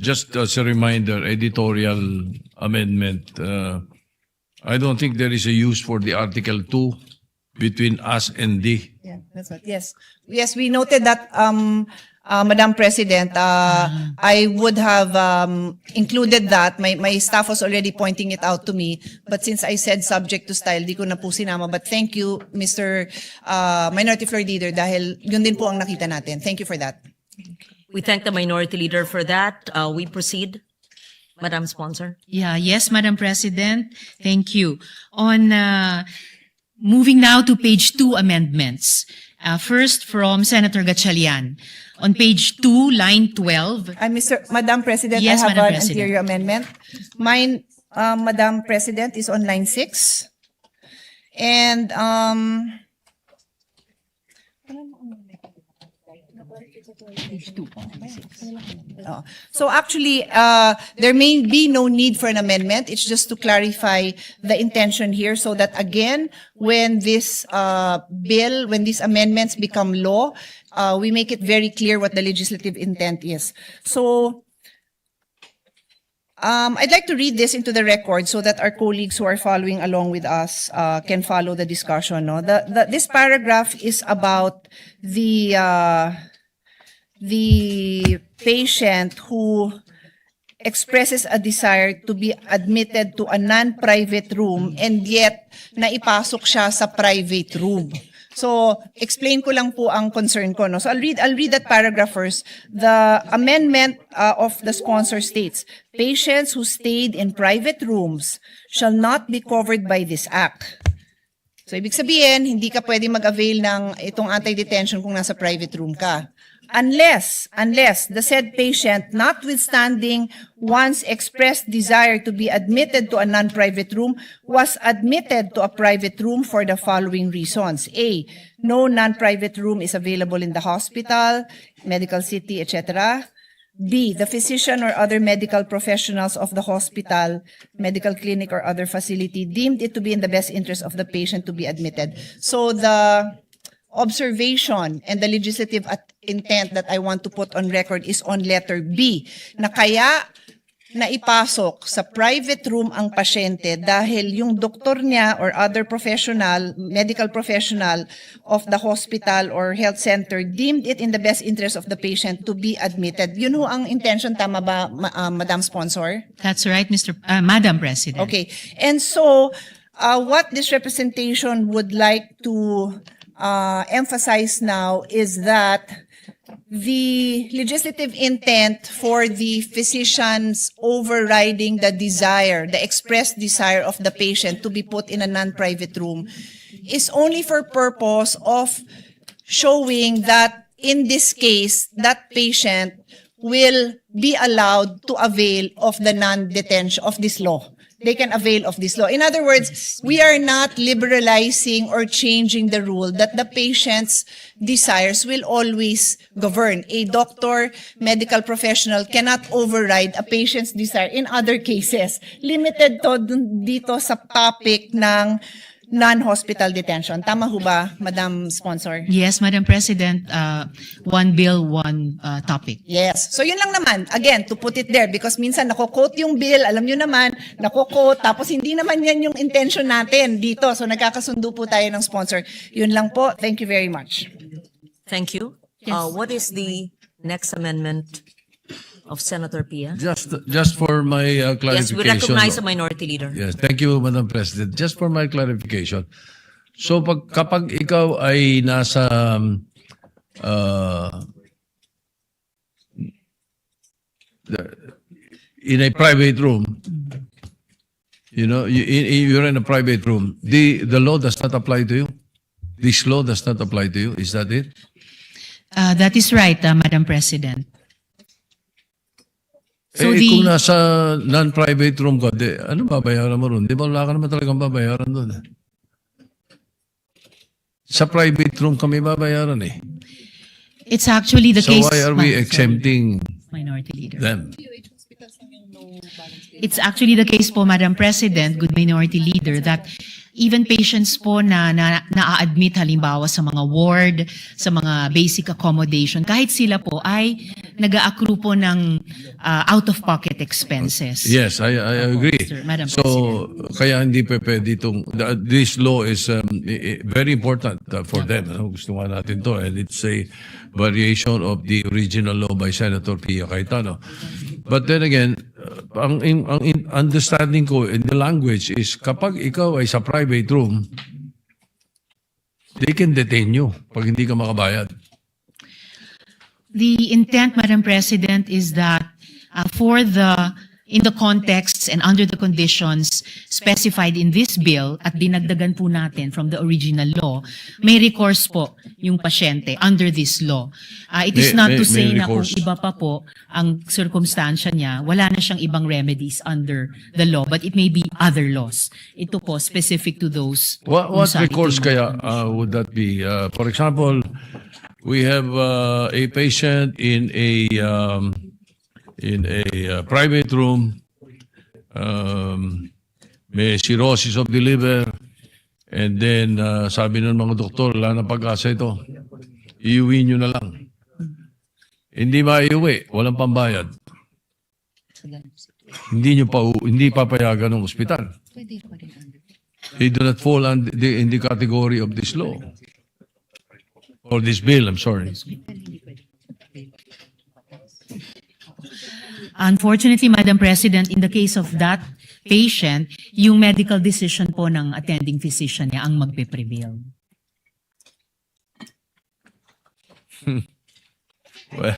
just as a reminder, editorial amendment, I don't think there is a use for the Article 2 between us and thee. Yeah, that's what. Yes, we noted that, Madam President. I would have included that. My staff was already pointing it out to me, but since I said subject to style, di ko na po sinama. But thank you, Mr. Minority Floor Leader, dahil yun din po ang nakita natin. Thank you for that. We thank the minority leader for that. We proceed, Madam Sponsor. Yeah, yes, Madam President. Thank you. On moving now to page 2 amendments. First from Senator Gatchalian. On page 2, line 12. Madam President, Yes, I have Madam an President. anterior amendment. Mine, Madam President, is on line 6. And So actually, there may be no need for an amendment. It's just to clarify the intention here so that again, when this when these amendments become law, we make it very clear what the legislative intent is. So I'd like to read this into the record so that our colleagues who are following along with us can follow the discussion. No? This paragraph is about the patient who expresses a desire to be admitted to a non-private room and yet naipasok siya sa private room. So, explain ko lang po ang concern ko. No? So, I'll read that paragraph first. The amendment of the sponsor states, patients who stayed in private rooms shall not be covered by this act. So, ibig sabihin, hindi ka pwede mag-avail ng itong anti-detention kung nasa private room ka. Unless the said patient, notwithstanding one's expressed desire to be admitted to a non-private room, was admitted to a private room for the following reasons. A, no non-private room is available in the hospital, medical city, etc. B, the physician or other medical professionals of the hospital, medical clinic, or other facility deemed it to be in the best interest of the patient to be admitted. So the observation and the legislative intent that I want to put on record is on letter B, na kaya naipasok sa private room ang pasyente dahil yung doktor niya or other professional, medical professional of the hospital or health center deemed it in the best interest of the patient to be admitted. Yun ho ang intention, tama ba, Madam Sponsor? That's right, Madam President. Okay. And so, what this representation would like to emphasize now is that the legislative intent for the physicians overriding the desire, the expressed desire of the patient to be put in a non-private room is only for purpose of showing that in this case, that patient will be allowed to avail of the non-detention of this law. They can avail of this law. In other words, we are not liberalizing or changing the rule that the patient's desires will always govern. A doctor, medical professional cannot override a patient's desire in other cases. Limited to dito sa topic ng non-hospital detention. Tama ho ba, Madam Sponsor? Yes, Madam President. One bill, one topic. Yes. So yun lang naman, again, to put it there, because minsan nako-quote yung bill, alam nyo naman, nako-quote, tapos hindi naman yan yung intention natin dito. So nagkakasundo po tayo ng sponsor. Yun lang po. Thank you very much. Thank you. What is the next amendment of Senator Pia? Just for my clarification. Yes, we recognize the Minority Leader. Yes, thank you, Madam President. Just for my clarification. So kapag ikaw ay nasa in a private room, you know, you're in a private room, the law does not apply to you? This law does not apply to you? Is that it? That is right, Madam President. So kung nasa non-private room ka, ano babayaran mo ron? Di ba wala ka naman talagang babayaran doon? Sa private room kami babayaran eh. It's actually the So case. why are we exempting Minority Leader. them? It's actually the case po, Madam President, good Minority Leader, that even patients po na na-admit halimbawa sa mga ward, sa mga basic accommodation, kahit sila po ay nag-a-accrue po ng out-of-pocket expenses. Yes, I agree. Sir, Madam So, kaya hindi pa pwede itong, this law is very important for them. Ano? Gusto nga natin to. And it's a variation of the original law by Senator Pia Cayetano. But then again, ang understanding ko in the language is kapag ikaw ay sa private room, they can detain you pag hindi ka makabayad. The intent, Madam President, is that in the contexts and under the conditions specified in this bill at dinagdagan po natin from the original law, may recourse po yung pasyente under this law. It is not to say na kung iba pa po ang circumstansya niya, wala na siyang ibang remedies under the law, but it may be other laws. Ito po specific to those. What recourse kaya would that be? For example, we have a patient in a private room. May cirrhosis of the liver. And then, sabi ng mga doktor, wala na pag-asa ito. Iuwi nyo na lang. Hindi maiuwi, walang pambayad. Hindi papayagan ng ospital. They do not fall in the category of this law. Or this bill, I'm sorry. Unfortunately, Madam President, in the case of that patient, yung medical decision po ng attending physician niya ang magpe-prevail. Well,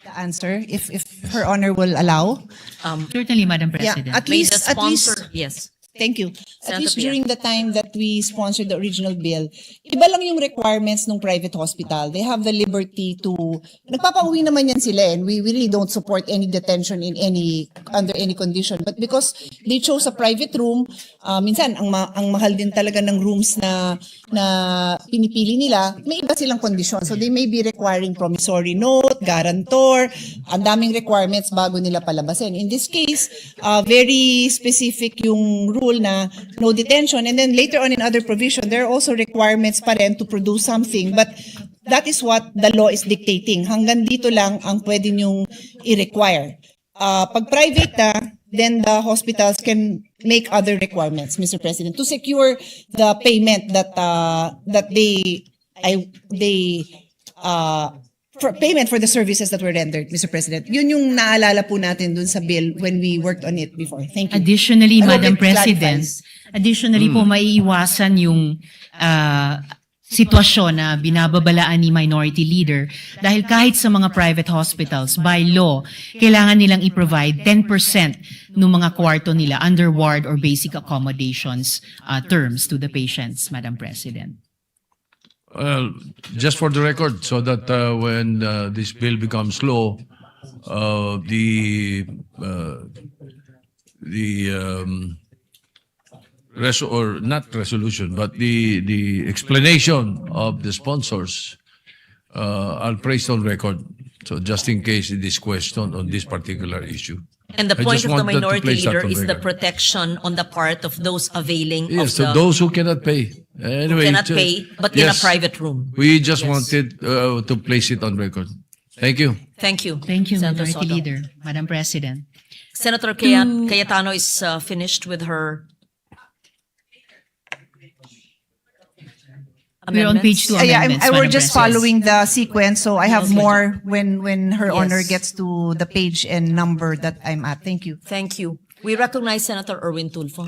The answer, if Her Honor will allow. Certainly, Madam Yeah, President. at least, Yes. thank you. At Senator least Pia. during the time that we sponsored the original bill, iba lang yung requirements ng private hospital. They have the liberty to, nagpapauwi naman yan sila, and we really don't support any detention under any condition. But because they chose a private room, minsan ang mahal din talaga ng rooms na pinipili nila, may iba silang kondisyon. So they may be requiring promissory note, guarantor, ang daming requirements bago nila palabasin. In this case, very specific yung rule na no detention, and then later on in other provision, there are also requirements pa rin to produce something, but that is what the law is dictating. Hanggang dito lang ang pwede nyong i-require. Pag private na, then the hospitals can make other requirements, Mr. President, to secure the payment that for payment for the services that were rendered, Mr. President. Yun yung naalala po natin dun sa bill when we worked on it before. Thank you. Additionally, I hope Madam it President, clarifies. po maiiwasan yung sitwasyon na binababalaan ni Minority Leader dahil kahit sa mga private hospitals, by law, kailangan nilang i-provide 10% ng mga kwarto nila under ward or basic accommodations terms to the patients, Madam President. well, just for the record, so that when this bill becomes law, not resolution, but the explanation of the sponsors, I'll place on record. So just in case it is questioned on this particular issue. And the I point just of the wanted to minority place that leader on is the record. protection on the part of those availing Yes, of so the those who cannot pay. Anyway, cannot pay, but in a yes, private room. We just Yes. wanted to place it on record. Thank you. Thank you. Thank you, Senator Minority Soto. Leader, Madam President. Senator Cayetano is finished with her We're on page 2 Yeah, amendments, we're Madam just President. following the sequence, so I have more when Her Yes. Honor gets to the page and number that I'm at. Thank you. Thank you. We recognize Senator Erwin Tulfo.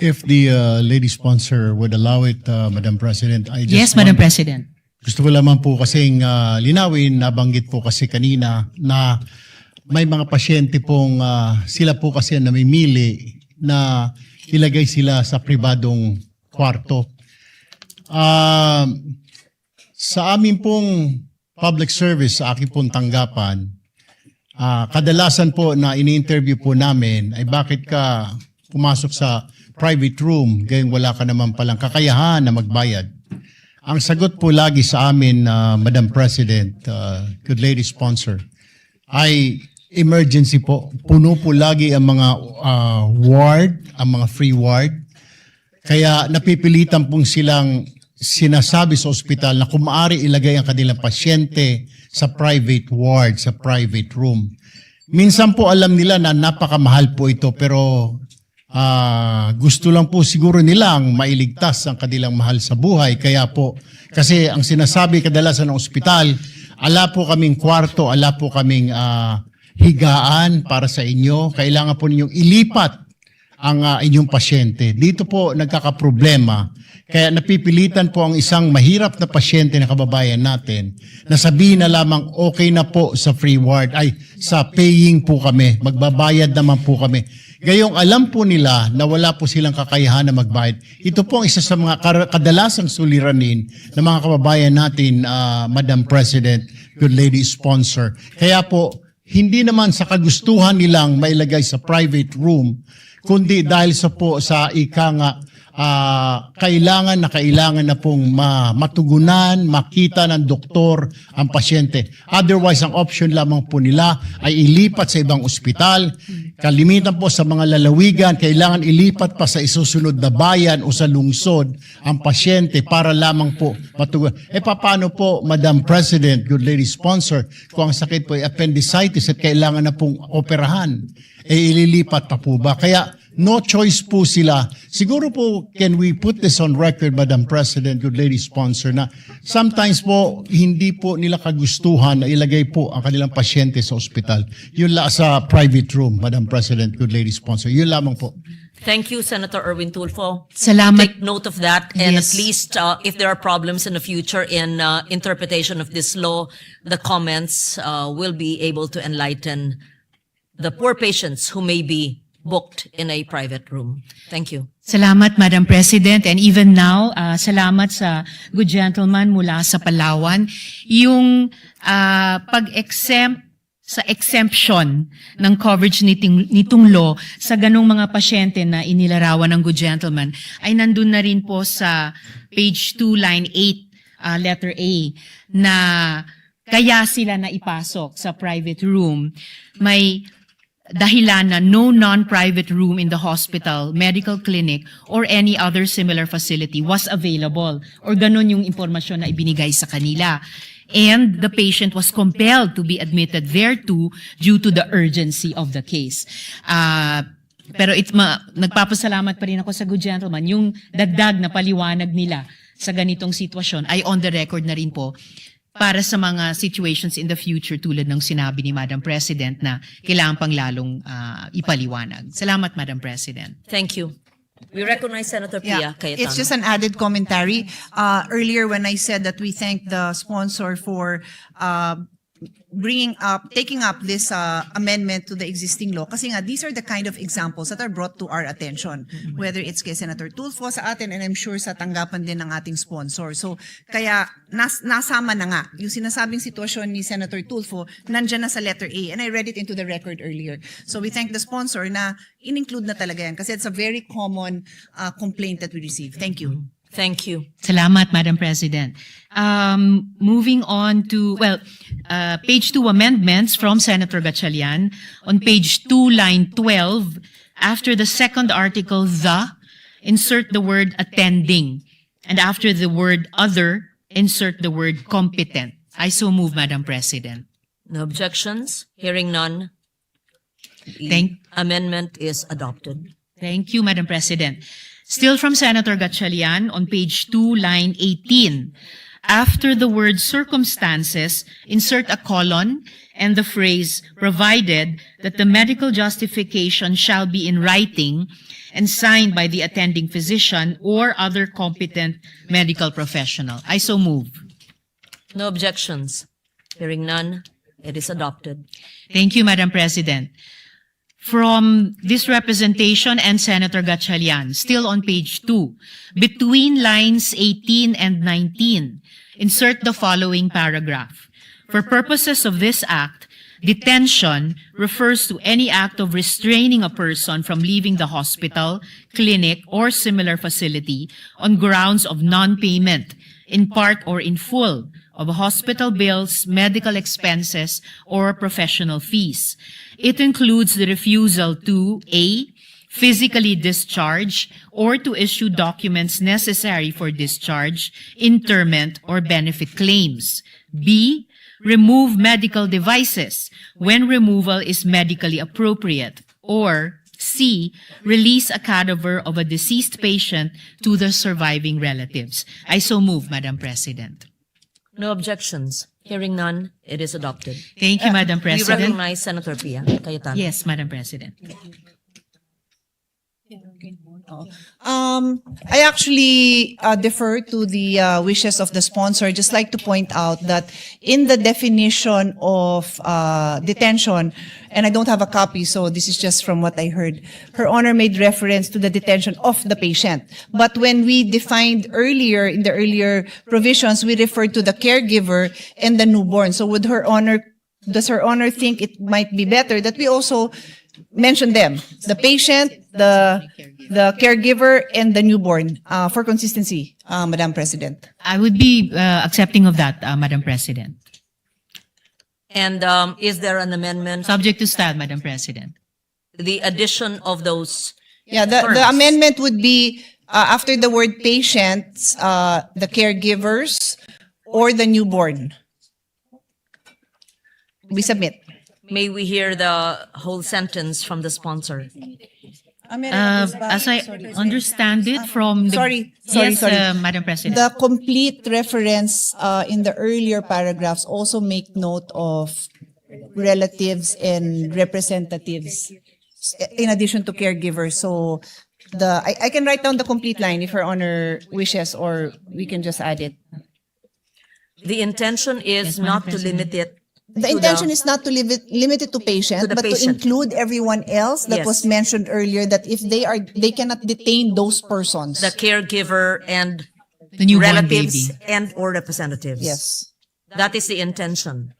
If the lady sponsor would allow it, Madam President, I just Yes, Madam President. gusto ko lamang po kasing linawin, nabanggit po kasi kanina na may mga pasyente pong sila po kasi ang namimili na ilagay sila sa pribadong kwarto. Sa amin pong public service, sa aking pong tanggapan, kadalasan po na ini-interview po namin ay bakit ka pumasok sa private room gayong wala ka naman palang kakayahan na magbayad. Ang sagot po lagi sa amin, Madam President, good lady sponsor, ay emergency po. Puno po lagi ang mga ward, ang mga free ward. Kaya napipilitan pong silang sinasabi sa ospital na kung maaari ilagay ang kanilang pasyente sa private ward, sa private room. Minsan po alam nila na napakamahal po ito pero gusto lang po siguro nilang mailigtas ang kanilang mahal sa buhay. Kaya po, kasi ang sinasabi kadalasan ng ospital, ala po kaming kwarto, ala po kaming higaan para sa inyo. Kailangan po ninyong ilipat ang inyong pasyente. Dito po nagkakaproblema. Kaya napipilitan po ang isang mahirap na pasyente na kababayan natin na sabihin na lamang okay na po sa free ward, ay sa paying po kami, magbabayad naman po kami. Gayong alam po nila na wala po silang kakayahan na magbayad. Ito po ang isa sa mga kadalasang suliranin ng mga kababayan natin, Madam President, good lady sponsor. Kaya po, hindi naman sa kagustuhan nilang mailagay sa private room, kundi dahil sa ika nga kailangan na pong matugunan, makita ng doktor ang pasyente. Otherwise, ang option lamang po nila ay ilipat sa ibang ospital. Kalimitan po sa mga lalawigan, kailangan ilipat pa sa isusunod na bayan o sa lungsod ang pasyente para lamang po matugunan. Paano po, Madam President, good lady sponsor, kung ang sakit po ay appendicitis at kailangan na pong operahan, ililipat pa po ba? Kaya no choice po sila. Siguro po, can we put this on record, Madam President, good lady sponsor, na sometimes po, hindi po nila kagustuhan na ilagay po ang kanilang pasyente sa ospital. Yun sa private room, Madam President, good lady sponsor. Yun lamang po. Thank you, Senator Erwin Tulfo. Salamat. Take note of that, and Yes. at least if there are problems in the future in interpretation of this law, the comments will be able to enlighten the poor patients who may be booked in a private room. Thank you. Salamat, Madam President. And even now, salamat sa good gentleman mula sa Palawan. Yung pag-exempt sa exemption ng coverage nitong law sa ganong mga pasyente na inilarawan ng good gentleman ay nandun na rin po sa page 2, line 8, letter A, na kaya sila na ipasok sa private room. May dahilan na no non-private room in the hospital, medical clinic, or any other similar facility was available. Or ganun yung impormasyon na ibinigay sa kanila. And the patient was compelled to be admitted thereto due to the urgency of the case. Pero nagpapasalamat pa rin ako sa good gentleman. Yung dagdag na paliwanag nila sa ganitong sitwasyon ay on the record na rin po para sa mga situations in the future tulad ng sinabi ni Madam President na kailangan pang lalong ipaliwanag. Salamat, Madam President. Thank you. We recognize Senator Pia Cayetano. It's just an added commentary. Earlier when I said that we thank the sponsor for taking up this amendment to the existing law. Kasi nga, these are the kind of examples that are brought to our attention. Whether it's kay Senator Tulfo sa atin, and I'm sure sa tanggapan din ng ating sponsor. So, kaya nasama na nga. Yung sinasabing sitwasyon ni Senator Tulfo, nandyan na sa letter A, and I read it into the record earlier. So, we thank the sponsor na in-include na talaga yan kasi it's a very common complaint that we receive. Thank you. Thank you. Salamat, Madam President. Moving on to, page 2 amendments from Senator Gatchalian. On page 2, line 12, after the second article, insert the word attending. And after the word other, insert the word competent. I so move, Madam President. No objections? Hearing none. The amendment is adopted. Thank you, Madam President. Still from Senator Gatchalian, on page 2, line 18. After the word circumstances, insert a colon and the phrase, provided that the medical justification shall be in writing and signed by the attending physician or other competent medical professional. I so move. No objections. Hearing none, it is adopted. Thank you, Madam President. From this representation and Senator Gatchalian, still on page 2, between lines 18 and 19, insert the following paragraph. For purposes of this act, detention refers to any act of restraining a person from leaving the hospital, clinic, or similar facility on grounds of non-payment, in part or in full, of hospital bills, medical expenses, or professional fees. It includes the refusal to A, physically discharge or to issue documents necessary for discharge, interment, or benefit claims. B, remove medical devices when removal is medically appropriate. Or C, release a cadaver of a deceased patient to the surviving relatives. I so move, Madam President. No objections. Hearing none, it is adopted. Thank you, Madam We President. recognize Senator Pia Cayetano. Yes, Madam President. I actually defer to the wishes of the sponsor. I'd just like to point out that in the definition of detention, and I don't have a copy, so this is just from what I heard, Her Honor made reference to the detention of the patient. But when we defined earlier, in the earlier provisions, we referred to the caregiver and the newborn. So does Her Honor think it might be better that we also mention them: the patient, the caregiver, and the newborn, for consistency, Madam President. I would be accepting of that, Madam President. And is there an amendment? Subject to style, Madam President. The addition of those. Yeah, the Terms. amendment would be after the word patients, the caregivers, or the newborn. We submit. May we hear the whole sentence from the sponsor? As I understand it from the... Sorry. Yes, Madam President. The complete reference in the earlier paragraphs also make note of relatives and representatives in addition to caregivers. So I can write down the complete line if Her Honor wishes, or we can just add it. The intention is Yes, Madam not to President. limit it. The intention is not to limit it to patient, To the but to patient. include everyone else that Yes. was mentioned earlier, that if they cannot detain those persons. The caregiver and The newborn relatives baby. and or representatives. Yes. That is the intention.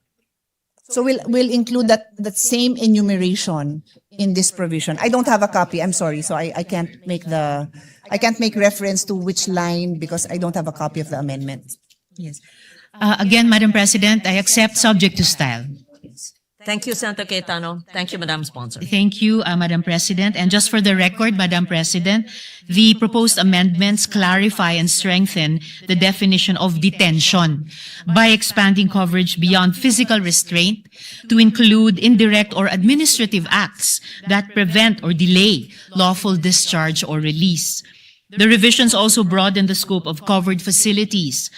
So we'll include that same enumeration in this provision. I don't have a copy. I'm sorry. So I can't make reference to which line because I don't have a copy of the amendment. Yes. Again, Madam President, I accept subject to style. Thank you, Senator Cayetano. Thank you, Madam Sponsor. Thank you, Madam President. And just for the record, Madam President, the proposed amendments clarify and strengthen the definition of detention by expanding coverage beyond physical restraint to include indirect or administrative acts that prevent or delay lawful discharge or release. The revisions also broaden the scope of covered facilities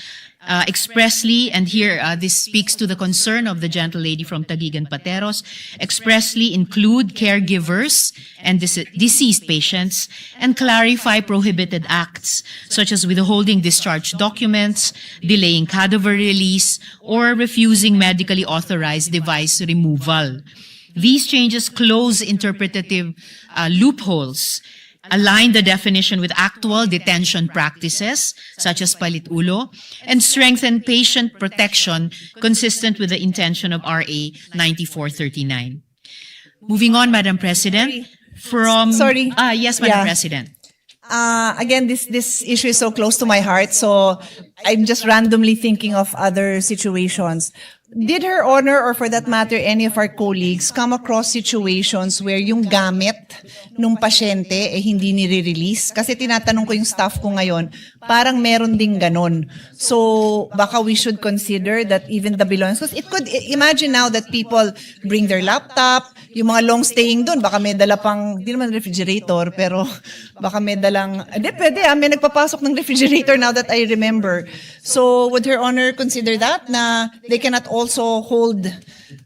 expressly, and here this speaks to the concern of the gentle lady from Taguig and Pateros, expressly include caregivers and deceased patients, and clarify prohibited acts such as withholding discharge documents, delaying cadaver release, or refusing medically authorized device removal. These changes close interpretative loopholes, align the definition with actual detention practices, such as palit-ulo, and strengthen patient protection consistent with the intention of RA 9439. Moving on, Madam President, from... Sorry. Yes, Madam Yeah. President. Again, this issue is so close to my heart, so I'm just randomly thinking of other situations. Did Her Honor, or for that matter, any of our colleagues, come across situations where yung gamit nung pasyente hindi nire-release? Kasi tinatanong ko yung staff ko ngayon, parang meron ding ganon. So, baka we should consider that even the belongings, because it could, imagine now that people bring their laptop, yung mga long staying doon, baka may dala pang, di naman refrigerator, pero baka may dalang, pwede may nagpapasok ng refrigerator now that I remember. So, would Her Honor consider that, na they cannot also hold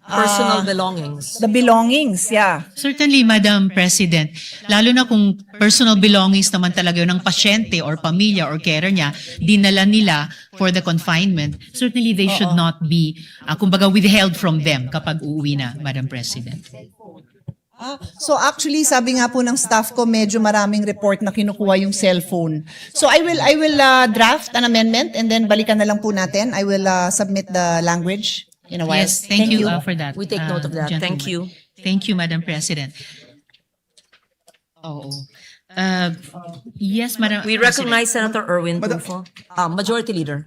Personal belongings. the belongings? Yeah. Certainly, Madam President, lalo na kung personal belongings naman talaga yun ng pasyente or pamilya or carer niya, dinala nila for the confinement, certainly they should not be, kumbaga, withheld from them kapag uuwi na, Madam President. So actually, sabi nga po ng staff ko, medyo maraming report na kinukuha yung cellphone. So I will draft an amendment and then balikan na lang po natin. I will submit the language in a while. Yes, thank you for that. We take note of that. gentleman. Thank you. Thank you, Madam President. Yes, Madam We President. recognize Senator Erwin Tulfo, Majority Leader.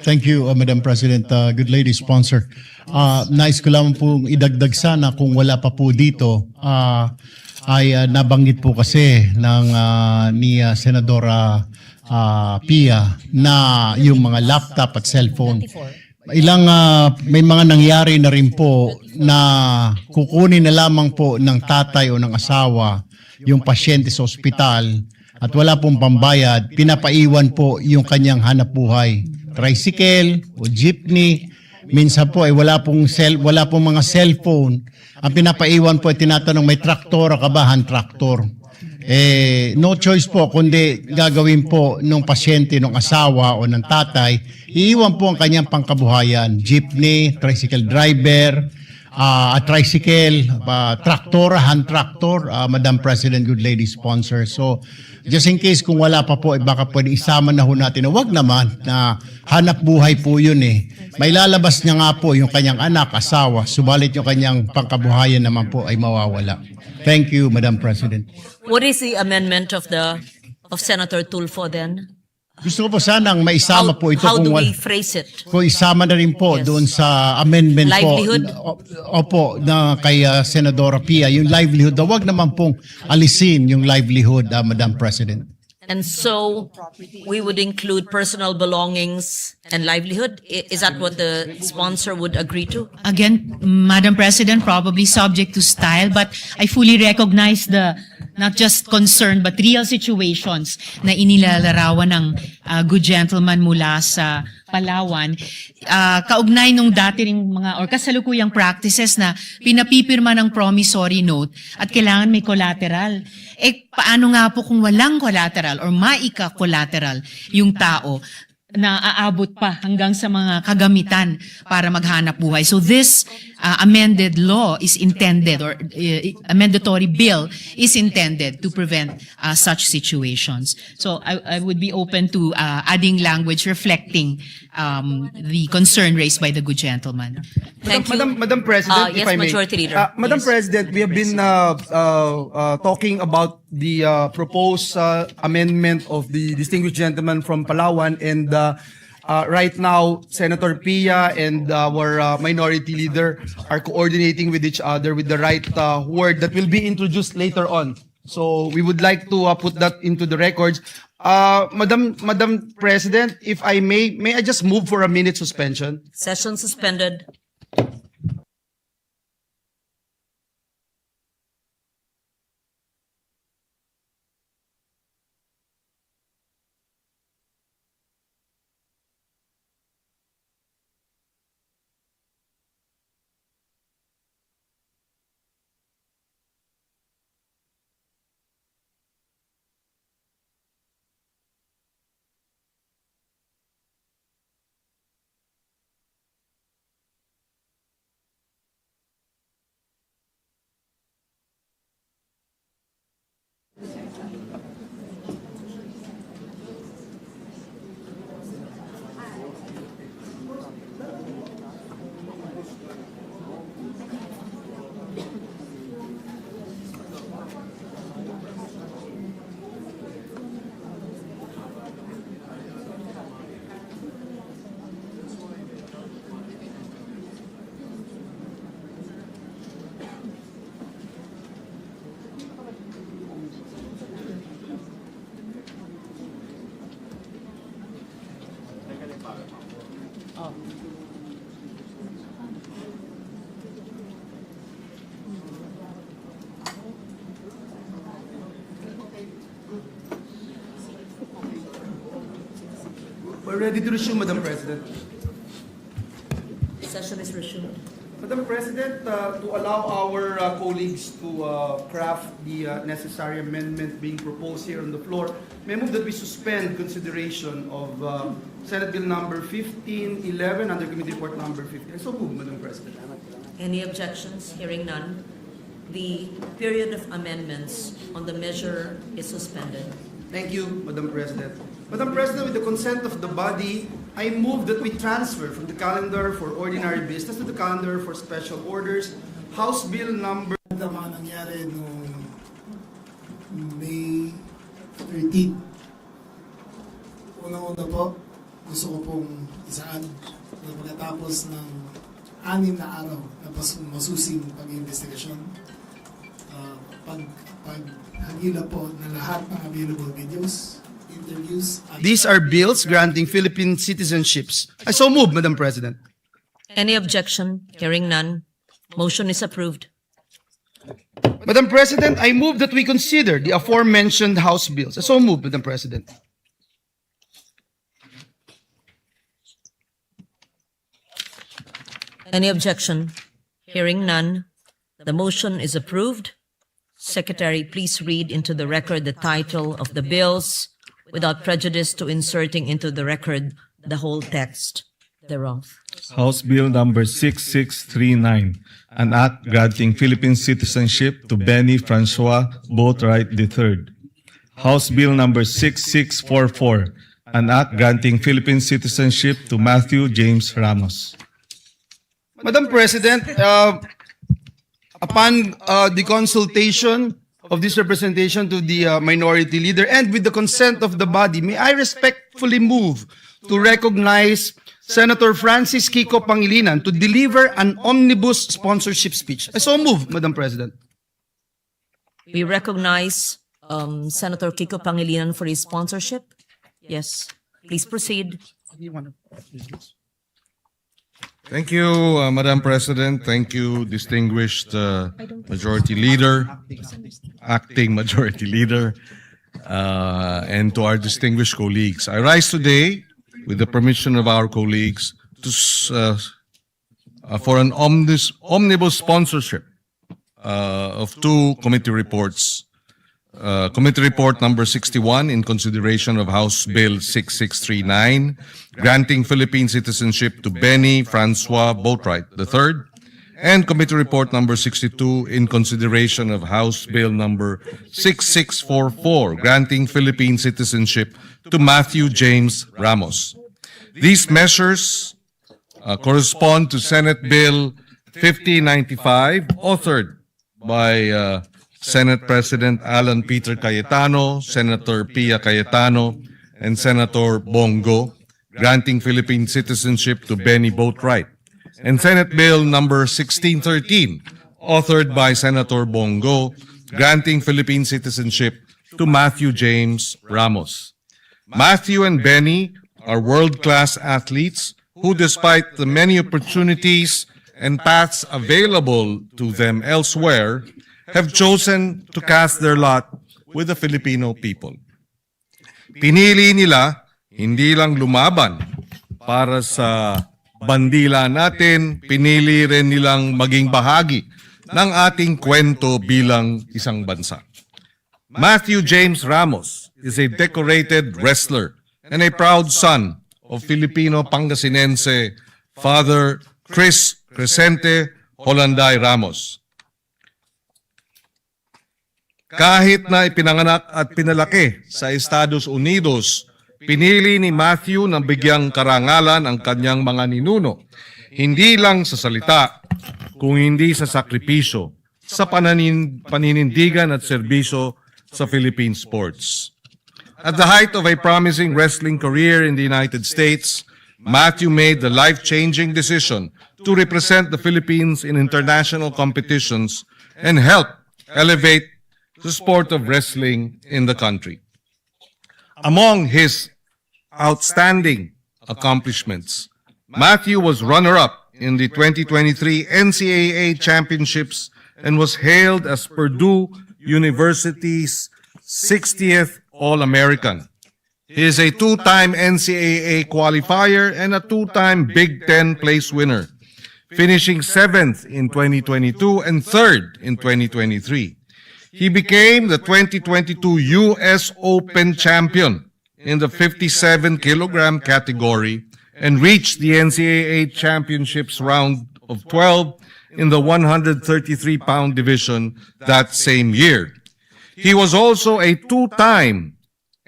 Thank you, Madam President. Good lady sponsor. Nais ko lamang pong idagdag sana kung wala pa po dito, ay nabanggit po kasi ng ni Senadora Pia na yung mga laptop at cellphone. May mga nangyari na rin po na kukunin na lamang po ng tatay o ng asawa yung pasyente sa ospital at wala pong pambayad, pinapaiwan po yung kanyang hanap buhay. Tricycle o jeepney, minsan po ay wala pong mga cellphone. Ang pinapaiwan po ay tinatanong, may traktor ka ba? Hand traktor. No choice po kundi gagawin po nung pasyente, nung asawa o ng tatay, iiwan po ang kanyang pangkabuhayan. Jeepney, tricycle driver, tricycle, traktor, hand tractor, Madam President, good lady sponsor. So, just in case kung wala pa po, baka pwede isama na ho natin. Wag naman na hanap buhay po yun eh. May lalabas niya nga po yung kanyang anak, asawa, subalit yung kanyang pangkabuhayan naman po ay mawawala. Thank you, Madam President. What is the amendment of Senator Tulfo then? Gusto ko po sanang maisama po ito How do kung, we phrase it? kung isama na rin po Yes. doon sa amendment Livelihood? po. Opo, na kay Senadora Pia, yung livelihood. Huwag naman pong alisin yung livelihood, Madam President. And so we would include personal belongings and livelihood? Is that what the sponsor would agree to? Again, Madam President, probably subject to style, but I fully recognize the not just concern but real situations na inilalarawan ng good gentleman mula sa Palawan. Kaugnay nung dati ring mga or kasalukuyang practices na pinapipirma ng promissory note at kailangan may collateral. Paano nga po kung walang collateral or maika-collateral yung tao na aabot pa hanggang sa mga kagamitan para maghanap buhay. So this amended law is intended or amendatory bill is intended to prevent such situations. So I would be open to adding language reflecting the concern raised by the good gentleman. Thank you. Madam President, Yes, if I may. Majority Leader. Madam Yes. President, we have been talking about the proposed amendment of the distinguished gentleman from Palawan, and right now, Senator Pia and our minority leader are coordinating with each other with the right word that will be introduced later on. So we would like to put that into the records. Madam President, if I may I just move for a minute suspension? Session suspended. We're ready to resume, Madam President. Session is resumed. Madam President, to allow our colleagues to craft the necessary amendment being proposed here on the floor, may I move that we suspend consideration of Senate Bill number 1511 under Committee Report number 15. So move, Madam President. Any objections? Hearing none. The period of amendments on the measure is suspended. Thank you, Madam President. Madam President, with the consent of the body, I move that we transfer from the calendar for ordinary business to the calendar for special orders, House Bill number... Tama nangyari noong May 13. Unang-una po, gusto ko pong isaan na pagkatapos ng 6 na araw na masusing pag-investigasyon, paghagila po na lahat ng available videos, interviews. These are bills granting Philippine citizenships. I so move, Madam President. Any objection? Hearing none. Motion is approved. Madam President, I move that we consider the aforementioned House bills. I so move, Madam President. Any objection? Hearing none. The motion is approved. Secretary, please read into the record the title of the bills without prejudice to inserting into the record the whole text thereof. House Bill number 6639, an act granting Philippine citizenship to Benny Francois Boatwright III. House Bill number 6644, an act granting Philippine citizenship to Matthew James Ramos. Madam President, upon the consultation of this representation to the minority leader and with the consent of the body, may I respectfully move to recognize Senator Francis Kiko Pangilinan to deliver an omnibus sponsorship speech. I so move, Madam President. We recognize Senator Kiko Pangilinan for his sponsorship. Yes, please proceed. Thank you, Madam President. Thank you, distinguished Majority Leader, Acting Majority Leader, and to our distinguished colleagues. I rise today, with the permission of our colleagues, for an omnibus sponsorship of two committee reports. Committee Report number 61 in consideration of House Bill 6639, granting Philippine citizenship to Benny Francois Boatwright III, and Committee Report number 62 in consideration of House Bill number 6644, granting Philippine citizenship to Matthew James Ramos. These measures correspond to Senate Bill 5095, authored by Senate President Alan Peter Cayetano, Senator Pia Cayetano, and Senator Bongo, granting Philippine citizenship to Benny Boatwright, and Senate Bill number 1613, authored by Senator Bongo, granting Philippine citizenship to Matthew James Ramos. Matthew and Benny are world-class athletes who, despite the many opportunities and paths available to them elsewhere, have chosen to cast their lot with the Filipino people. Pinili nila hindi lang lumaban para sa bandila natin, pinili rin nilang maging bahagi ng ating kwento bilang isang bansa. Matthew James Ramos is a decorated wrestler and a proud son of Filipino Pangasinense Father Chris Crescente Holanday Ramos. Kahit na ipinanganak at pinalaki sa Estados Unidos, pinili ni Matthew na bigyang karangalan ang kanyang mga ninuno, hindi lang sa salita, kung hindi sa sakripisyo, sa paninindigan at serbisyo sa Philippine sports. At the height of a promising wrestling career in the United States, Matthew made the life-changing decision to represent the Philippines in international competitions and help elevate the sport of wrestling in the country. Among his outstanding accomplishments, Matthew was runner-up in the 2023 NCAA Championships and was hailed as Purdue University's 60th All-American. He is a two-time NCAA qualifier and a two-time Big Ten place winner, finishing 7th in 2022 and 3rd in 2023. He became the 2022 U.S. Open champion in the 57-kilogram category and reached the NCAA Championships round of 12 in the 133-pound division that same year. He was also a two-time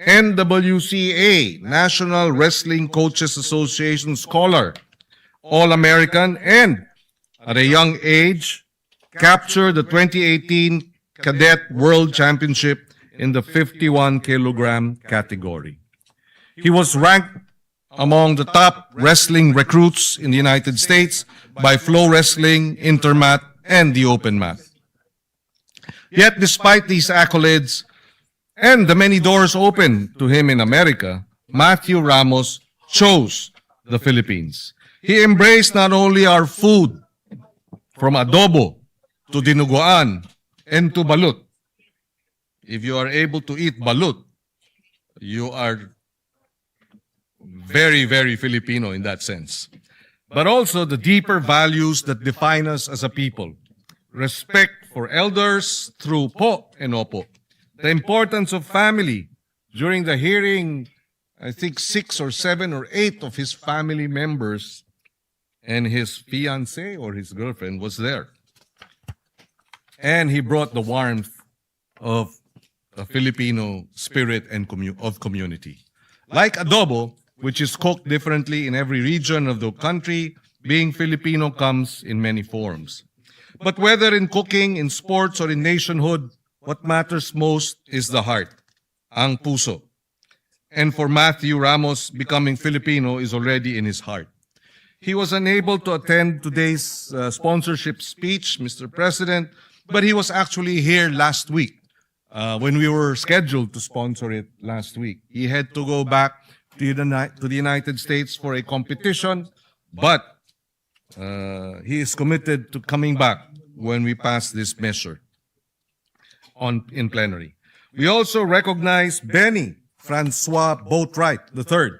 NWCA, National Wrestling Coaches Association Scholar, All-American, and at a young age, captured the 2018 Cadet World Championship in the 51-kilogram category. He was ranked among the top wrestling recruits in the United States by Flow Wrestling, Intermat, and the Open Mat. Yet despite these accolades and the many doors open to him in America, Matthew Ramos chose the Philippines. He embraced not only our food, from adobo to dinuguan and to balut. If you are able to eat balut, you are very, very Filipino in that sense. But also the deeper values that define us as a people. Respect for elders through po and opo. The importance of family. During the hearing, I think 6 or 7 or 8 of his family members and his fiancée or his girlfriend was there. And he brought the warmth of the Filipino spirit and of community. Like adobo, which is cooked differently in every region of the country, being Filipino comes in many forms. But whether in cooking, in sports, or in nationhood, what matters most is the heart, ang puso. And for Matthew Ramos, becoming Filipino is already in his heart. He was unable to attend today's sponsorship speech, Mr. President, but he was actually here last week when we were scheduled to sponsor it last week. He had to go back to the United States for a competition, but he is committed to coming back when we pass this measure in plenary. We also recognize Benny Francois Boatwright III,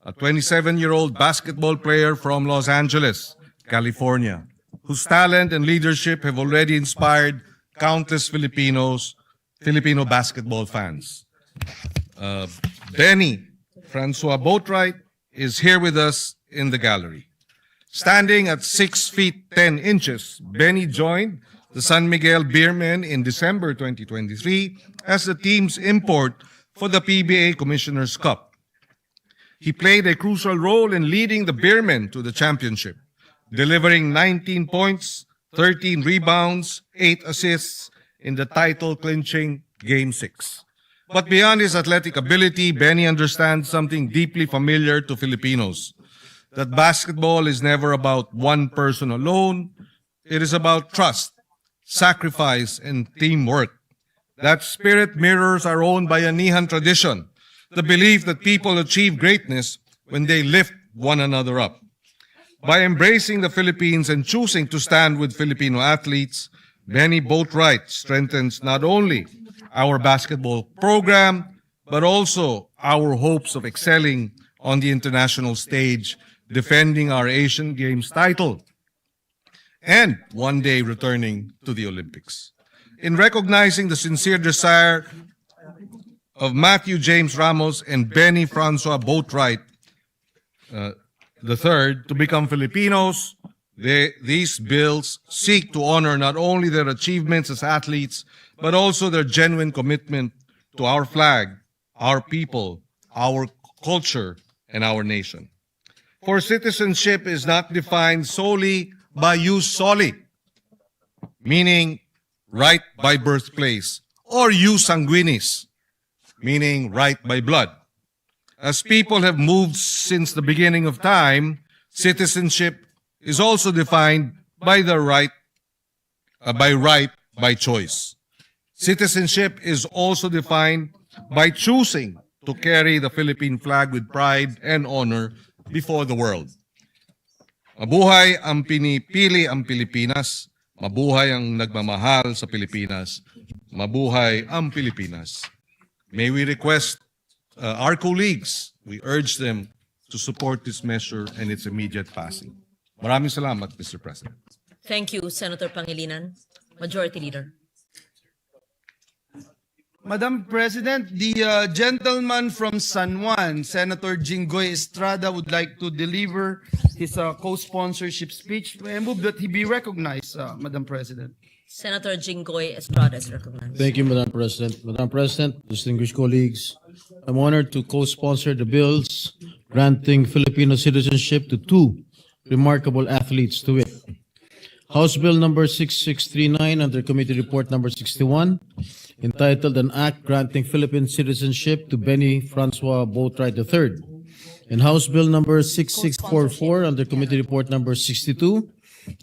a 27-year-old basketball player from Los Angeles, California, whose talent and leadership have already inspired countless Filipino basketball fans. Benny Francois Boatwright is here with us in the gallery. Standing at 6 feet 10 inches, Benny joined the San Miguel Beermen in December 2023 as the team's import for the PBA Commissioner's Cup. He played a crucial role in leading the Beermen to the championship, delivering 19 points, 13 rebounds, 8 assists in the title-clinching Game 6. But beyond his athletic ability, Benny understands something deeply familiar to Filipinos, that basketball is never about one person alone. It is about trust, sacrifice, and teamwork. That spirit mirrors our own Bayanihan tradition, the belief that people achieve greatness when they lift one another up. By embracing the Philippines and choosing to stand with Filipino athletes, Benny Boatwright strengthens not only our basketball program, but also our hopes of excelling on the international stage, defending our Asian Games title, and one day returning to the Olympics. In recognizing the sincere desire of Matthew James Ramos and Benny Francois Boatwright III to become Filipinos, these bills seek to honor not only their achievements as athletes, but also their genuine commitment to our flag, our people, our culture, and our nation. For citizenship is not defined solely by jus soli, meaning right by birthplace, or jus sanguinis, meaning right by blood. As people have moved since the beginning of time, citizenship is also defined by the right by choice. Citizenship is also defined by choosing to carry the Philippine flag with pride and honor before the world. Mabuhay ang pinipili ang Pilipinas. Mabuhay ang nagmamahal sa Pilipinas. Mabuhay ang Pilipinas. May we request our colleagues, we urge them to support this measure and its immediate passing. Maraming salamat, Mr. President. Thank you, Senator Pangilinan. Majority Leader. Madam President, the gentleman from San Juan, Senator Jinggoy Estrada, would like to deliver his co-sponsorship speech. I move that he be recognized, Madam President. Senator Jinggoy Estrada is recognized. Thank you, Madam President. Madam President, distinguished colleagues, I'm honored to co-sponsor the bills granting Filipino citizenship to two remarkable athletes to wit. House Bill number 6639 under Committee Report number 61, entitled An Act Granting Philippine Citizenship to Benny Francois Boatwright III, and House Bill number 6644 under Committee Report number 62,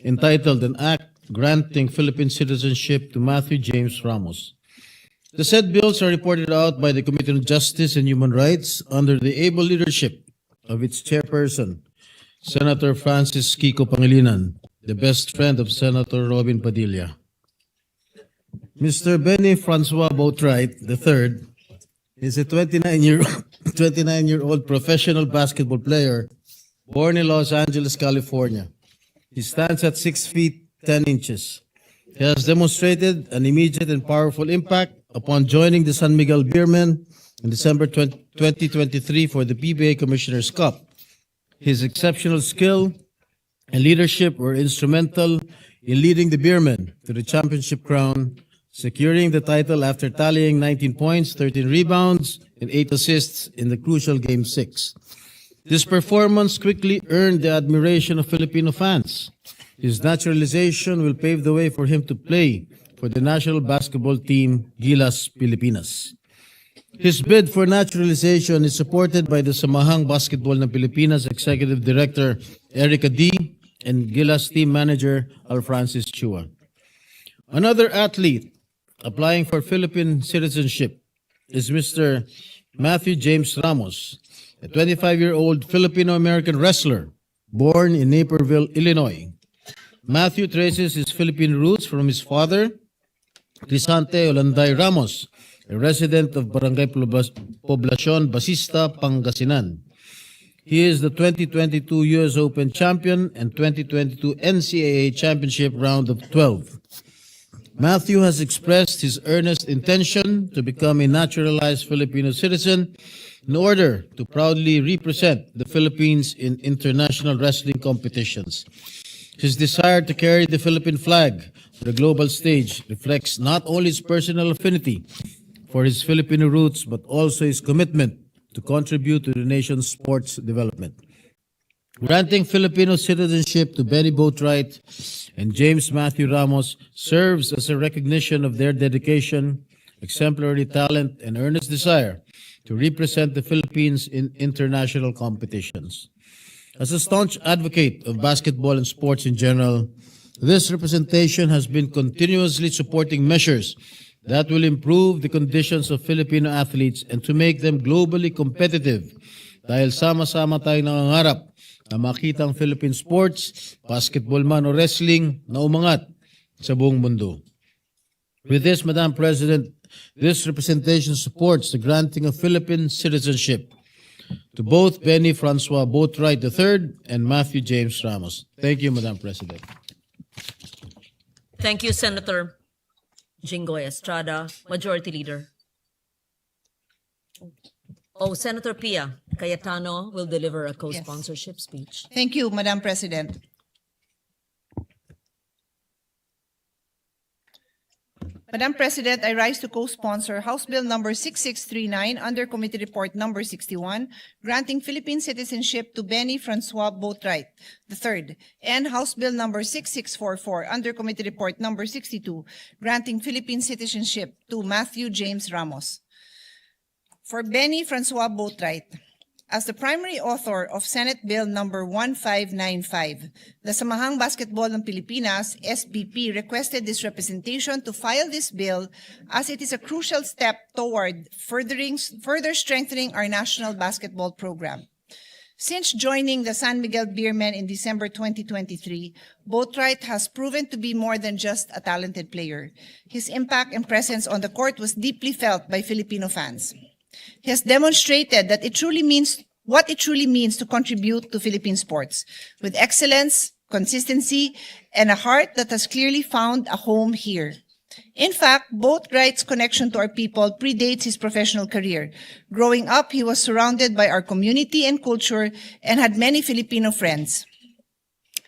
entitled An Act Granting Philippine Citizenship to Matthew James Ramos. The said bills are reported out by the Committee on Justice and Human Rights under the able leadership of its chairperson, Senator Francis Kiko Pangilinan, the best friend of Senator Robin Padilla. Mr. Benny Francois Boatwright III is a 29-year-old professional basketball player born in Los Angeles, California. He stands at 6 feet 10 inches. He has demonstrated an immediate and powerful impact upon joining the San Miguel Beermen in December 2023 for the PBA Commissioner's Cup. His exceptional skill and leadership were instrumental in leading the Beermen to the championship crown, securing the title after tallying 19 points, 13 rebounds, and 8 assists in the crucial Game 6. This performance quickly earned the admiration of Filipino fans, His naturalization will pave the way for him to play for the national basketball team Gilas Pilipinas. His bid for naturalization is supported by the Samahang Basketball ng Pilipinas Executive Director Erica D. and Gilas team manager Alfrancis Chua. Another athlete applying for Philippine citizenship is Mr. Matthew James Ramos, a 25-year-old Filipino-American wrestler born in Naperville, Illinois. Matthew traces his Philippine roots from his father, Crisante Olanday Ramos, a resident of Barangay Poblacion, Basista, Pangasinan. He is the 2022 US Open champion and 2022 NCAA Championship Round of 12. Matthew has expressed his earnest intention to become a naturalized Filipino citizen in order to proudly represent the Philippines in international wrestling competitions. His desire to carry the Philippine flag on the global stage reflects not only his personal affinity for his Filipino roots, but also his commitment to contribute to the nation's sports development. Granting Filipino citizenship to Benny Boatwright and James Matthew Ramos serves as a recognition of their dedication, exemplary talent, and earnest desire to represent the Philippines in international competitions. As a staunch advocate of basketball and sports in general, this representation has been continuously supporting measures that will improve the conditions of Filipino athletes and to make them globally competitive dahil sama-sama tayong nangangarap na makita ang Philippine sports, basketball man o wrestling, na umangat sa buong mundo. With this, Madam President, this representation supports the granting of Philippine citizenship to both Benny Francois Boatwright III and Matthew James Ramos. Thank you, Madam President. Thank you, Senator Jinggoy Estrada, Majority Leader. Oh, Senator Pia Cayetano will deliver a co-sponsorship speech. Thank you, Madam President. Madam President, I rise to co-sponsor House Bill number 6639 under Committee Report number 61, granting Philippine citizenship to Benny Francois Boatwright III, and House Bill number 6644 under Committee Report number 62, granting Philippine citizenship to Matthew James Ramos. For Benny Francois Boatwright, as the primary author of Senate Bill number 1595, the Samahang Basketball ng Pilipinas, SBP, requested this representation to file this bill as it is a crucial step toward further strengthening our national basketball program. Since joining the San Miguel Beermen in December 2023, Boatwright has proven to be more than just a talented player. His impact and presence on the court was deeply felt by Filipino fans. He has demonstrated that what it truly means to contribute to Philippine sports, with excellence, consistency, and a heart that has clearly found a home here. In fact, Boatwright's connection to our people predates his professional career. Growing up, he was surrounded by our community and culture and had many Filipino friends.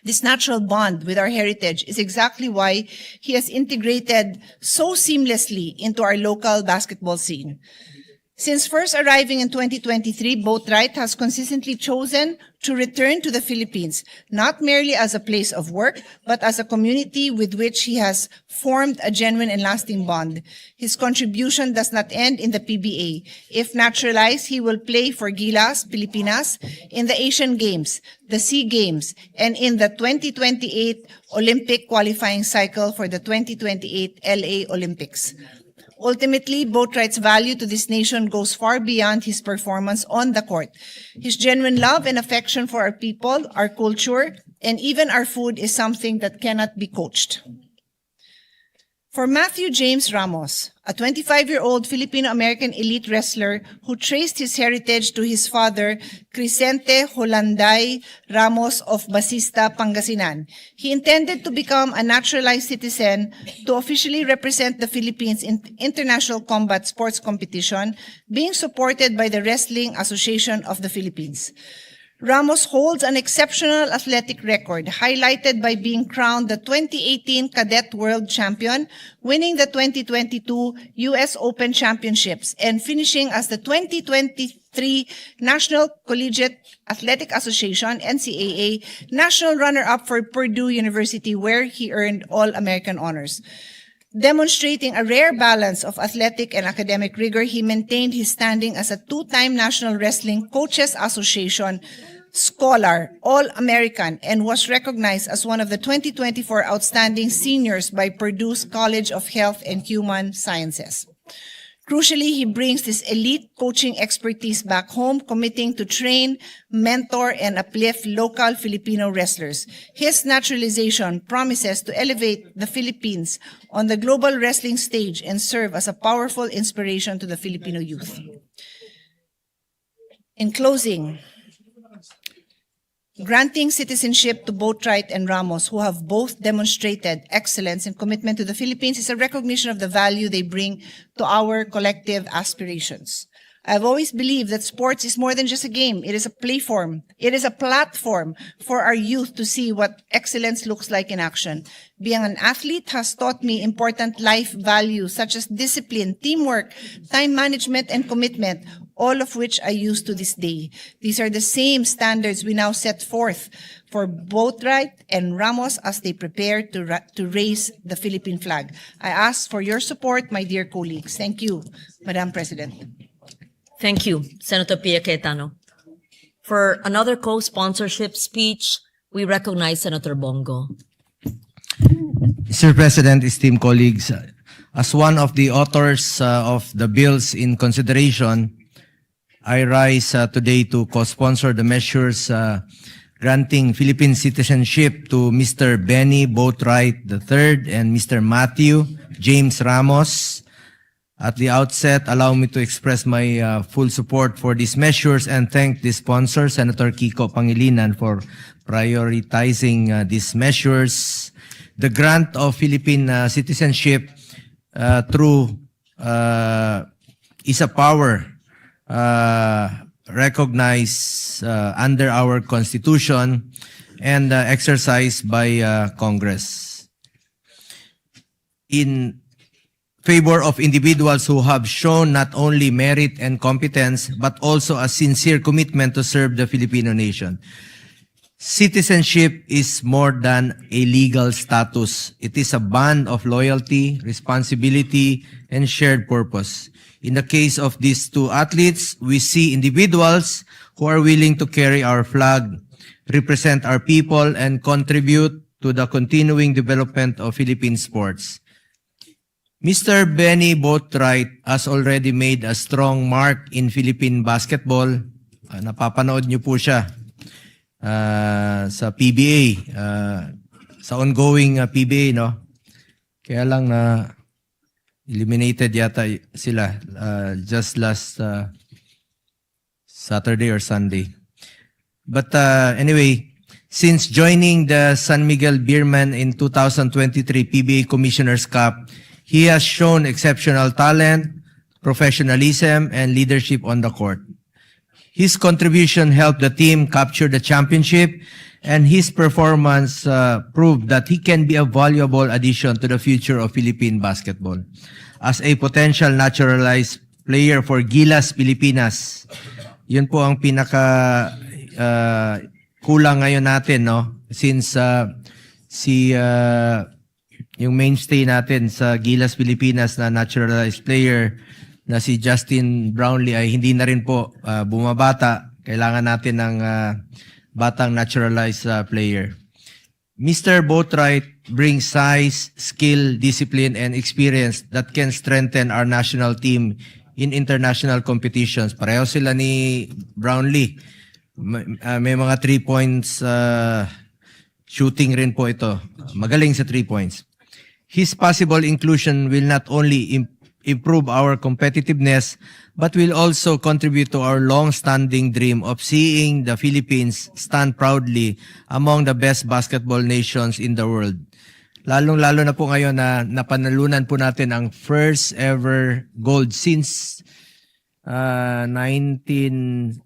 This natural bond with our heritage is exactly why he has integrated so seamlessly into our local basketball scene. Since first arriving in 2023, Boatwright has consistently chosen to return to the Philippines, not merely as a place of work, but as a community with which he has formed a genuine and lasting bond. His contribution does not end in the PBA. If naturalized, he will play for Gilas Pilipinas in the Asian Games, the SEA Games, and in the 2028 Olympic qualifying cycle for the 2028 LA Olympics. Ultimately, Boatwright's value to this nation goes far beyond his performance on the court. His genuine love and affection for our people, our culture, and even our food is something that cannot be coached. For Matthew James Ramos, a 25-year-old Filipino-American elite wrestler who traced his heritage to his father, Crisente Holanday Ramos of Basista, Pangasinan, he intended to become a naturalized citizen to officially represent the Philippines in international combat sports competition, being supported by the Wrestling Association of the Philippines. Ramos holds an exceptional athletic record, highlighted by being crowned the 2018 Cadet World Champion, winning the 2022 US Open Championships, and finishing as the 2023 3, National Collegiate Athletic Association, NCAA, national runner-up for Purdue University, where he earned All-American honors. Demonstrating a rare balance of athletic and academic rigor, he maintained his standing as a two-time National Wrestling Coaches Association Scholar, All-American, and was recognized as one of the 2024 outstanding seniors by Purdue's College of Health and Human Sciences. Crucially, he brings this elite coaching expertise back home, committing to train, mentor, and uplift local Filipino wrestlers. His naturalization promises to elevate the Philippines on the global wrestling stage and serve as a powerful inspiration to the Filipino youth. In closing, granting citizenship to Boatwright and Ramos, who have both demonstrated excellence and commitment to the Philippines, is a recognition of the value they bring to our collective aspirations. I've always believed that sports is more than just a game. It is a platform. It is a platform for our youth to see what excellence looks like in action. Being an athlete has taught me important life values such as discipline, teamwork, time management, and commitment, all of which I use to this day. These are the same standards we now set forth for Boatwright and Ramos as they prepare to raise the Philippine flag. I ask for your support, my dear colleagues. Thank you, Madam President. Thank you, Senator Pia Cayetano. For another co-sponsorship speech, we recognize Senator Bongo. Mr. President, esteemed colleagues, as one of the authors of the bills in consideration, I rise today to co-sponsor the measures granting Philippine citizenship to Mr. Benny Boatwright III and Mr. Matthew James Ramos. At the outset, allow me to express my full support for these measures and thank the sponsor, Senator Kiko Pangilinan, for prioritizing these measures. The grant of Philippine citizenship is a power recognized under our Constitution and exercised by Congress in favor of individuals who have shown not only merit and competence, but also a sincere commitment to serve the Filipino nation. Citizenship is more than a legal status. It is a bond of loyalty, responsibility, and shared purpose. In the case of these two athletes, we see individuals who are willing to carry our flag, represent our people, and contribute to the continuing development of Philippine sports. Mr. Benny Boatwright has already made a strong mark in Philippine basketball. Napapanood niyo po siya sa PBA, sa ongoing PBA, no? Kaya lang na eliminated yata sila just last Saturday or Sunday. But anyway, since joining the San Miguel Beermen in 2023 PBA Commissioner's Cup, he has shown exceptional talent, professionalism, and leadership on the court. His contribution helped the team capture the championship, and his performance proved that he can be a valuable addition to the future of Philippine basketball. As a potential naturalized player for Gilas, Pilipinas, yun po ang pinaka kulang ngayon natin, no? Since yung mainstay natin sa Gilas, Pilipinas na naturalized player na si Justin Brownlee ay hindi na rin po bumabata. Kailangan natin ng batang naturalized player. Mr. Boatwright brings size, skill, discipline, and experience that can strengthen our national team in international competitions. Pareho sila ni Brownlee. May mga 3 points shooting rin po ito. Magaling sa 3 points. His possible inclusion will not only improve our competitiveness, but will also contribute to our long-standing dream of seeing the Philippines stand proudly among the best basketball nations in the world. Lalong-lalo na po ngayon na napanalunan po natin ang first ever gold since 1962.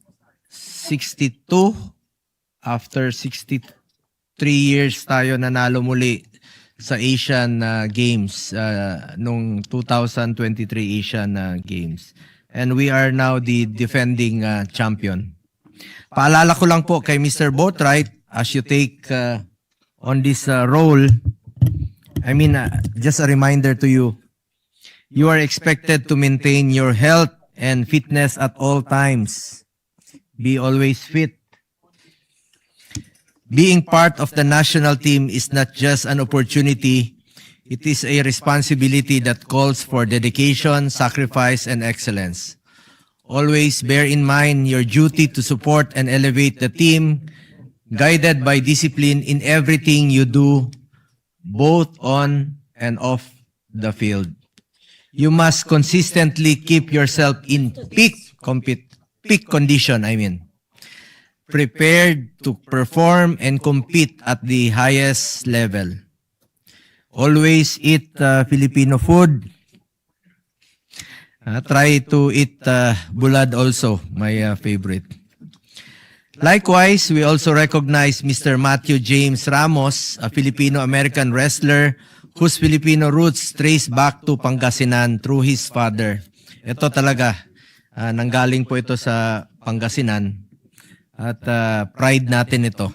After 63 years tayo nanalo muli sa Asian Games nung 2023 Asian Games. and we are now the defending champion. Paalala ko lang po kay Mr. Boatwright, as you take on this role, just a reminder to you, you are expected to maintain your health and fitness at all times. Be always fit. Being part of the national team is not just an opportunity, it is a responsibility that calls for dedication, sacrifice, and excellence. Always bear in mind your duty to support and elevate the team, guided by discipline in everything you do, both on and off the field. You must consistently keep yourself in peak condition, prepared to perform and compete at the highest level. Always eat Filipino food. Try to eat bulad also, my favorite. Likewise, we also recognize Mr. Matthew James Ramos, a Filipino-American wrestler whose Filipino roots trace back to Pangasinan through his father. Ito talaga, nanggaling po ito sa Pangasinan at pride natin ito.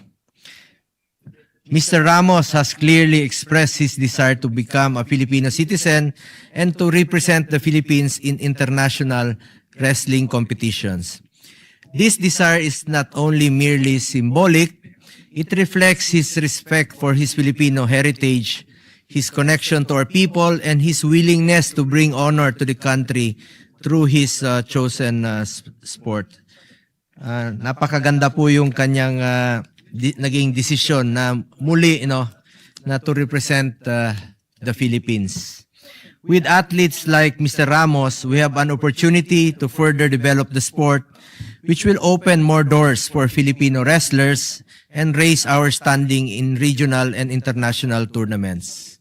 Mr. Ramos has clearly expressed his desire to become a Filipino citizen and to represent the Philippines in international wrestling competitions. This desire is not only merely symbolic, it reflects his respect for his Filipino heritage, his connection to our people, and his willingness to bring honor to the country through his chosen sport. Napakaganda po yung kanyang naging desisyon na muli na to represent the Philippines. With athletes like Mr. Ramos, we have an opportunity to further develop the sport, which will open more doors for Filipino wrestlers and raise our standing in regional and international tournaments.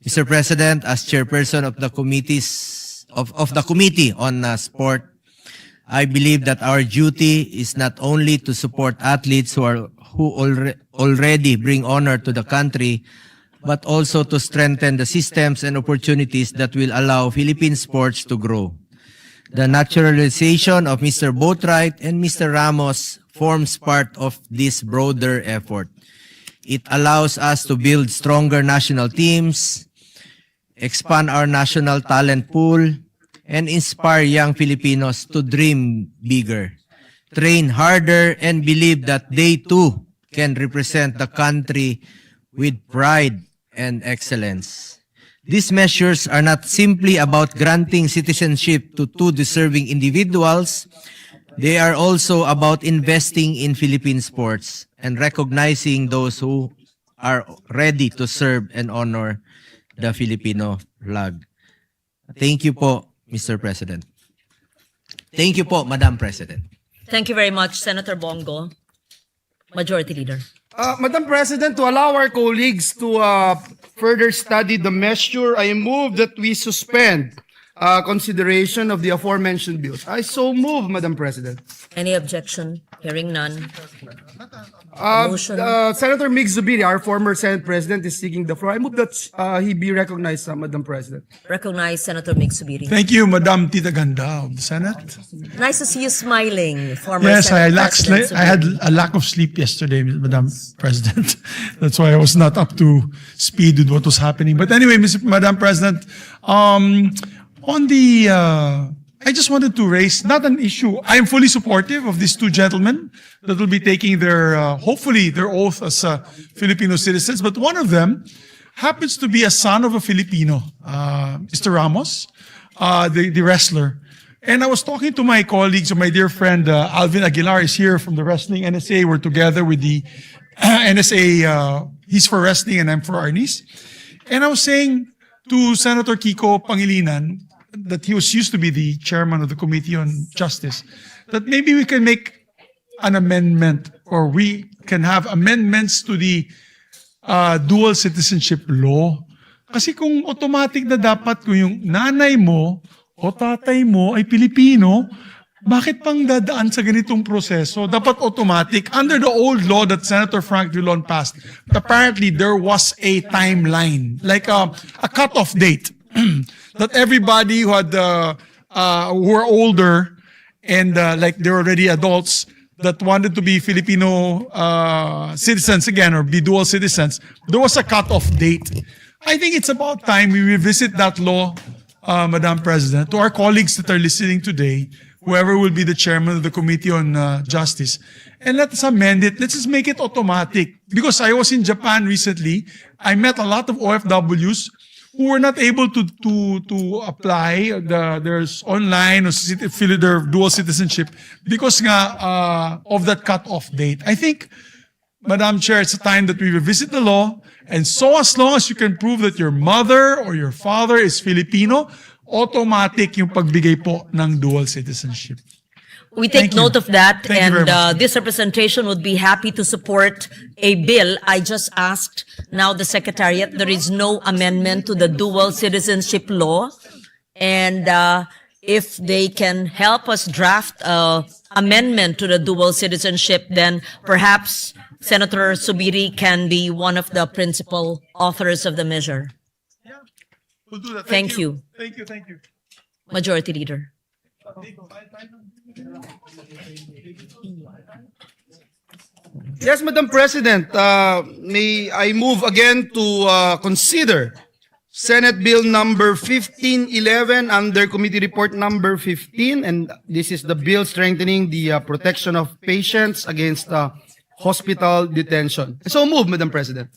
Mr. President, as chairperson of the the Committee on Sport, I believe that our duty is not only to support athletes who already bring honor to the country, but also to strengthen the systems and opportunities that will allow Philippine sports to grow. The naturalization of Mr. Boatwright and Mr. Ramos forms part of this broader effort. It allows us to build stronger national teams, expand our national talent pool, and inspire young Filipinos to dream bigger, train harder, and believe that they too can represent the country with pride and excellence. These measures are not simply about granting citizenship to two deserving individuals. They are also about investing in Philippine sports and recognizing those who are ready to serve and honor the Filipino flag. Thank you po, Mr. President. Thank you po, Madam President. Thank you very much, Senator Bongo. Majority Leader. Madam President, to allow our colleagues to further study the measure, I move that we suspend consideration of the aforementioned bills. I so move, Madam President. Any objection? Hearing none. Motion. Senator Mig Zubiri, our former Senate President, is seeking the floor. I move that he be recognized, Madam President. Recognize Senator Mig Subiri. Thank you, Madam Tita Ganda of the Senate. Nice to see you smiling, former Yes, Senate President I had Subiri. a lack of sleep yesterday, Madam President. That's why I was not up to speed with what was happening. But anyway, Madam President, I just wanted to raise not an issue. I am fully supportive of these two gentlemen that will be taking hopefully their oath as Filipino citizens. But one of them happens to be a son of a Filipino, Mr. Ramos, the wrestler. And I was talking to my colleagues, or my dear friend Alvin Aguilar is here from the Wrestling NSA. We're together with the NSA. He's for wrestling and I'm for Arnis. And I was saying to Senator Kiko Pangilinan, that he used to be the chairman of the Committee on Justice, that maybe we can make an amendment, or we can have amendments to the dual citizenship law. Kasi kung automatic na dapat kung yung nanay mo o tatay mo ay Pilipino, bakit pang dadaan sa ganitong proseso? Dapat automatic. Under the old law that Senator Frank Drilon passed, apparently there was a timeline, like a cut-off date. That everybody who had who are older and like they're already adults that wanted to be Filipino citizens again or be dual citizens, there was a cutoff date. I think it's about time we revisit that law, Madam President, to our colleagues that are listening today, whoever will be the chairman of the Committee on Justice, and let us amend it. Let's just make it automatic. Because I was in Japan recently, I met a lot of OFWs who were not able to apply there's online or fill their dual citizenship because nga, of that cut-off date. I think, Madam Chair, it's a time that we revisit the law, and so as long as you can prove that your mother or your father is Filipino, automatic yung pagbigay po ng dual citizenship. We take Thank you. note of that, Thank you very and much. this representation would be happy to support a bill. I just asked now the Secretariat, there is no amendment to the dual citizenship law, and if they can help us draft a amendment to the dual citizenship, then perhaps Senator Subiri can be one of the principal authors of the measure. We'll do that. Thank you. Thank you. Thank you. Majority Leader. Yes, Madam President, may I move again to consider Senate Bill number 1511 under Committee Report number 15, and this is the bill strengthening the protection of patients against hospital detention. So move, Madam President.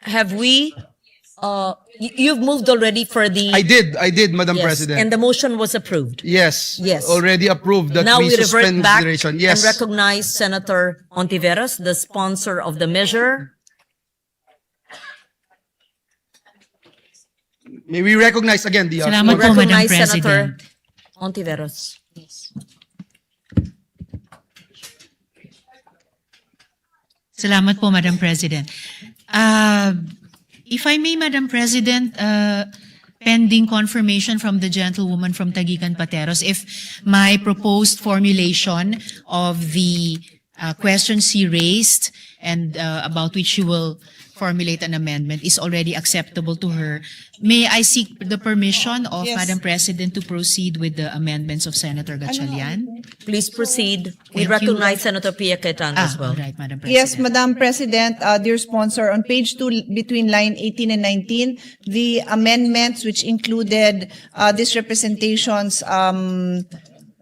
Have we, you've moved already for the... I did, Madam Yes, President. and the motion was approved. Yes. Yes. Already approved that Now we we revert suspend back consideration. Yes. and recognize Senator Ontiveros, the sponsor of the measure. May we recognize again the... Salamat po, Madam Recognize President. Senator Ontiveros. Salamat po, Madam President. If I may, Madam President, pending confirmation from the gentlewoman from Tagican Pateros, if my proposed formulation of the question she raised and about which she will formulate an amendment is already acceptable to her, may I seek the permission of Yes. Madam President to proceed with the amendments of Senator Gatchalian? Please proceed. We Thank you. recognize Senator Pia Cayetano as well. All right, Madam President. Yes, Madam President, dear sponsor, on page 2, between line 18 and 19, the amendments which included this representation's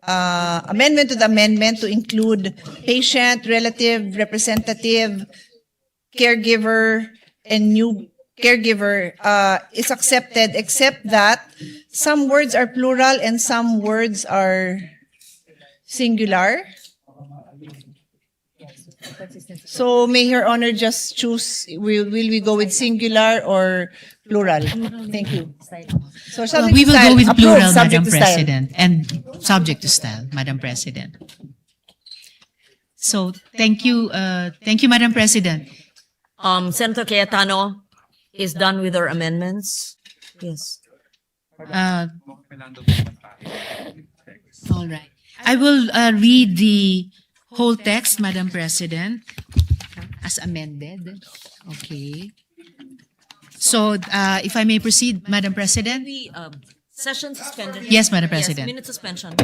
amendment to the amendment to include patient, relative, representative, caregiver, and new caregiver is accepted, except that some words are plural and some words are singular. So may Her Honor just choose, will we go with singular or plural? Thank you. So Well, subject we to will style, go with approved, plural, subject Madam to style. President, and subject to style, Madam President. So, thank you, Madam President. Senator Cayetano is done with her amendments. Yes. All right. I will read the whole text, Madam President, as amended. Okay. So, if I may proceed, Madam President? The session suspended. Yes, Madam President. Yes, minute suspension.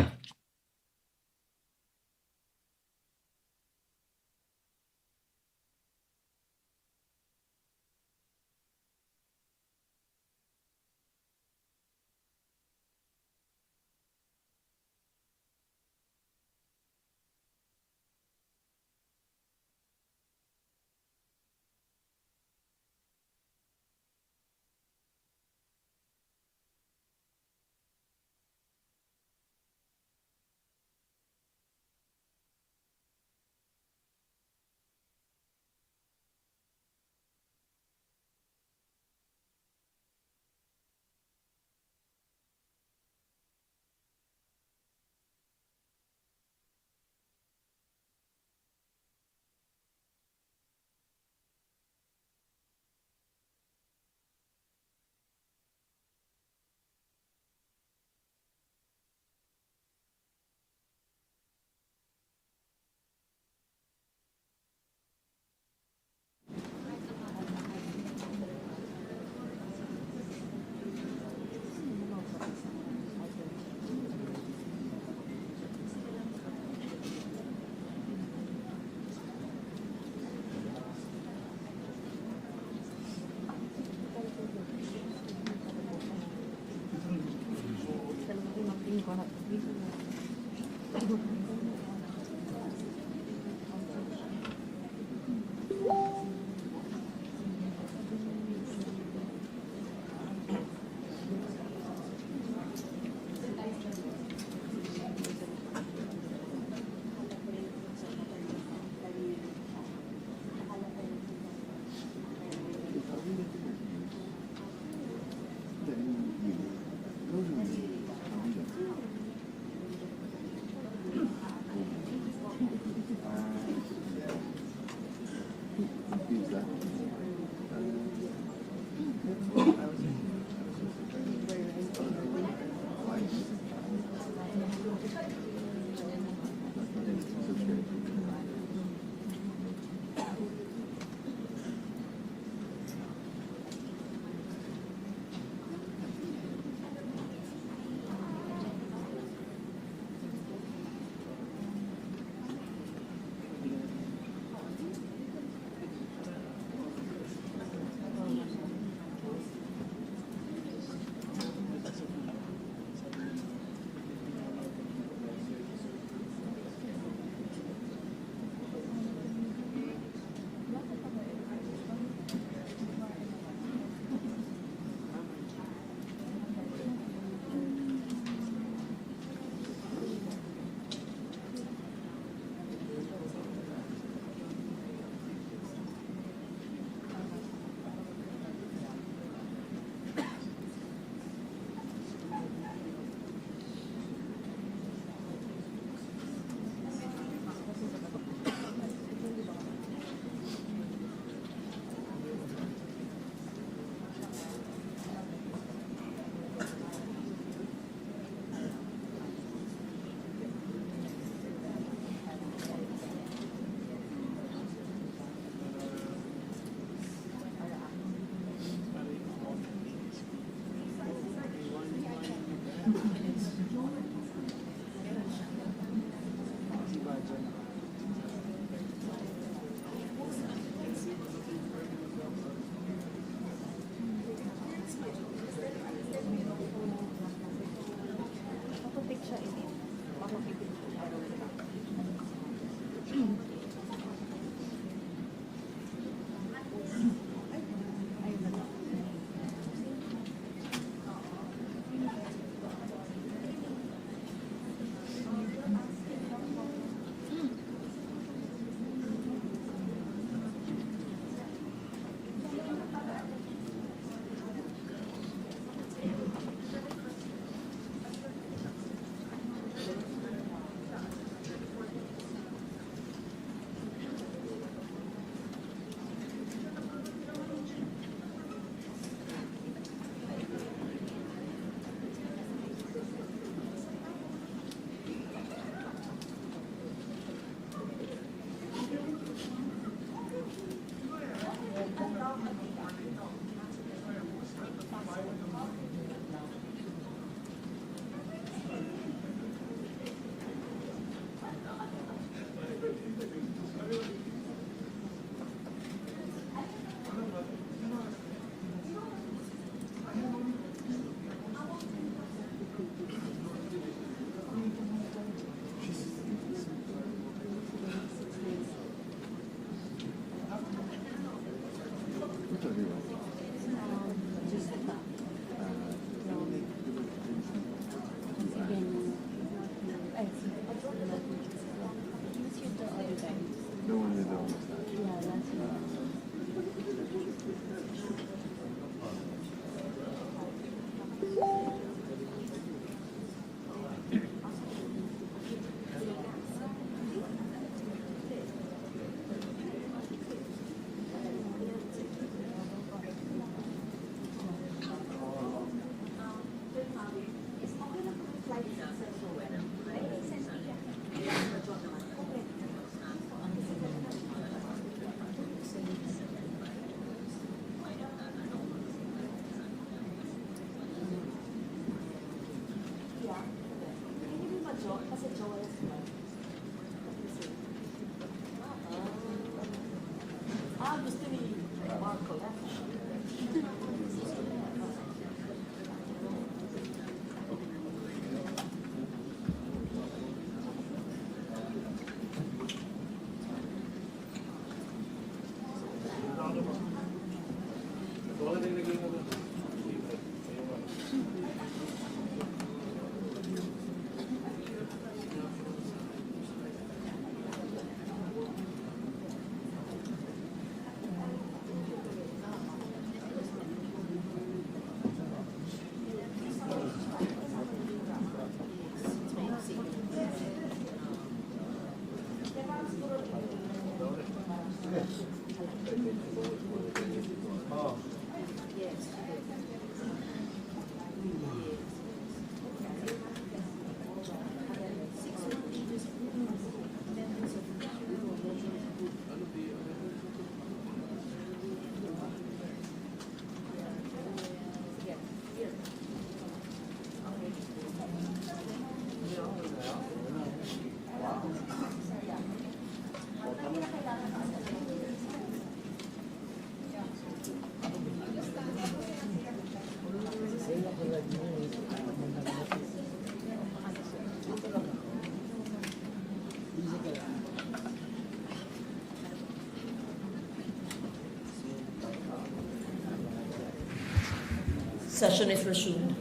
Session is resumed.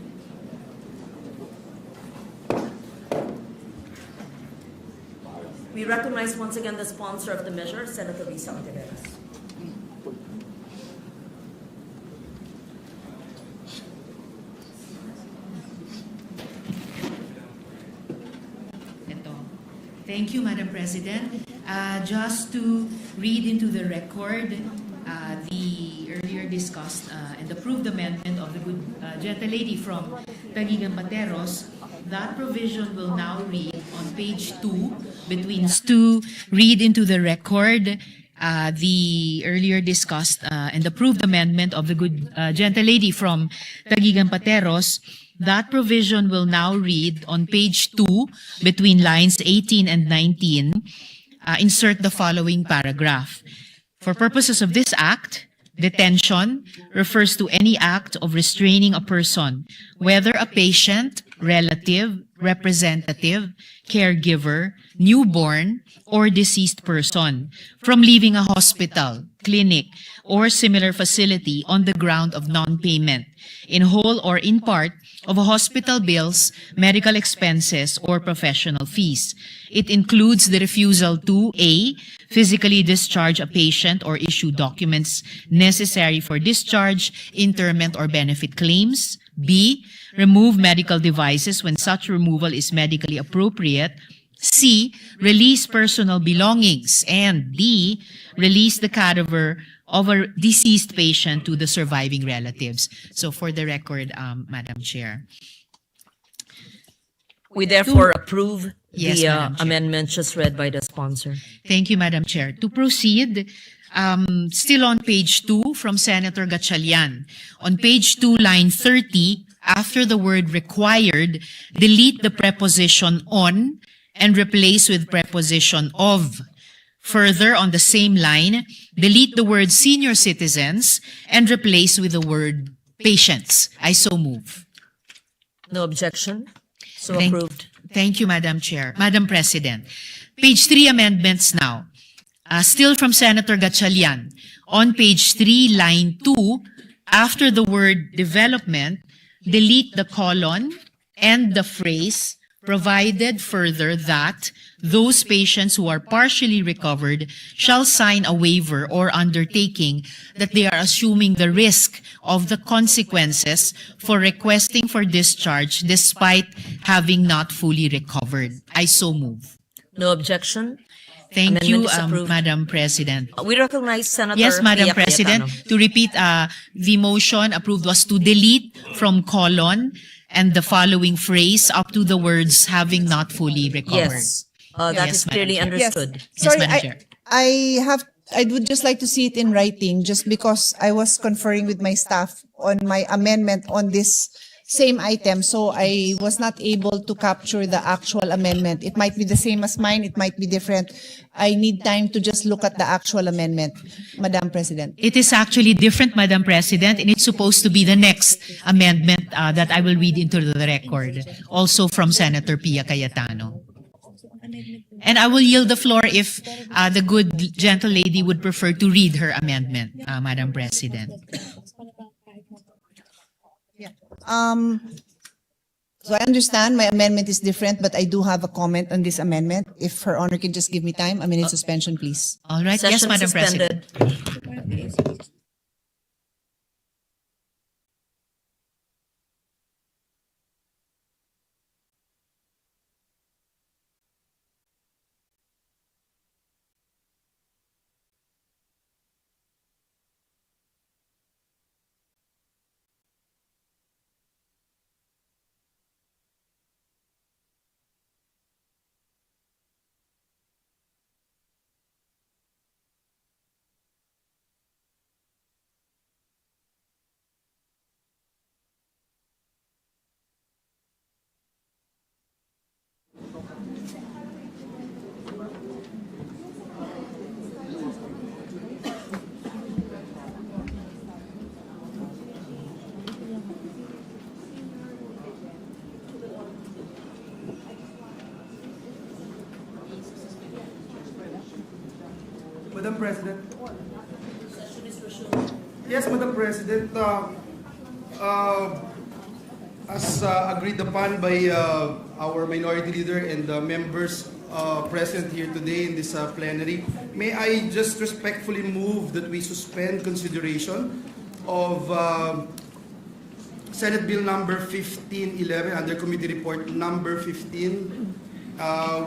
We recognize once again the sponsor of the measure, Senator Risa Ontiveros. Ito. Thank you, Madam President. Just to read into the record the earlier discussed and approved amendment of the good gentlelady from Taguigan Pateros, that provision will now read on page 2 between to read into the record the earlier discussed and approved amendment of the good gentlelady from Taguigan Pateros. That provision will now read on page 2 between lines 18 and 19. Insert the following paragraph. For purposes of this act, detention refers to any act of restraining a person, whether a patient, relative, representative, caregiver, newborn, or deceased person, from leaving a hospital, clinic, or similar facility on the ground of non-payment, in whole or in part, of hospital bills, medical expenses, or professional fees. It includes the refusal to A, physically discharge a patient or issue documents necessary for discharge, interment, or benefit claims. B, remove medical devices when such removal is medically appropriate. C, release personal belongings. And D, release the cadaver of a deceased patient to the surviving relatives. So for the record, Madam Chair. We therefore approve Yes, the Madam Chair. amendment just read by the sponsor. Thank you, Madam Chair. To proceed, Still on page 2 from Senator Gatchalian. On page 2, line 30, after the word required, delete the preposition on and replace with preposition of. Further, on the same line, delete the word senior citizens and replace with the word patients. I so move. No objection. So Thank- approved. Thank you, Madam Chair. Madam President. Page 3 amendments now. Still from Senator Gatchalian. On page 3, line 2, after the word development, delete the colon and the phrase provided further that those patients who are partially recovered shall sign a waiver or undertaking that they are assuming the risk of the consequences for requesting for discharge despite having not fully recovered. I so move. No objection. Thank you, Amendment is approved. Madam President. We recognize Senator Yes, Madam Pia President. Cayetano. To repeat, the motion approved was to delete from colon and the following phrase up to the words having not fully recovered. Yes. That Yes, is Madam clearly Chair. understood. Yes, Sorry, Madam Chair. I would just like to see it in writing just because I was conferring with my staff on my amendment on this same item. So I was not able to capture the actual amendment. It might be the same as mine. It might be different. I need time to just look at the actual amendment, Madam President. It is actually different, Madam President, and it's supposed to be the next amendment that I will read into the record, also from Senator Pia Cayetano. And I will yield the floor if the good gentle lady would prefer to read her amendment, Madam President. So I understand my amendment is different, but I do have a comment on this amendment. If Her Honor can just give me time, a minute suspension, please. All right. Yes, Session Madam suspended. President. Madam President. Yes, Madam President. As agreed upon by our minority leader and the members present here today in this plenary, may I just respectfully move that we suspend consideration of Senate Bill number 1511 under Committee Report number 15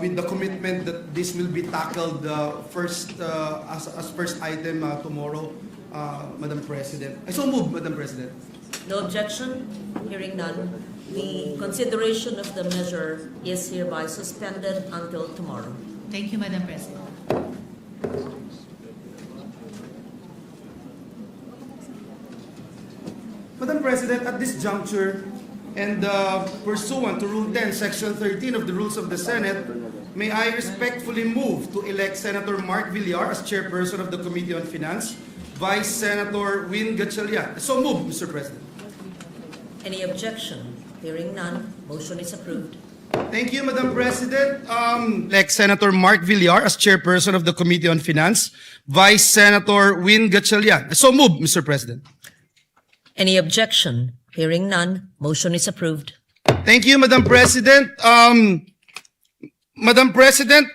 with the commitment that this will be tackled first as first item tomorrow, Madam President. I so move, Madam President. No objection. Hearing none. The consideration of the measure is hereby suspended until tomorrow. Thank you, Madam President. Madam President, at this juncture, and pursuant to Rule 10, Section 13 of the Rules of the Senate, may I respectfully move to elect Senator Mark Villar as Chairperson of the Committee on Finance, Vice Senator Win Gatchalian. So move, Mr. President. Any objection? Hearing none. Motion is approved. Thank you, Madam President. Elect Senator Mark Villar as Chairperson of the Committee on Finance, Vice Senator Win Gatchalian. So move, Mr. President. Any objection? Hearing none. Motion is approved. Thank you, Madam President. Madam President,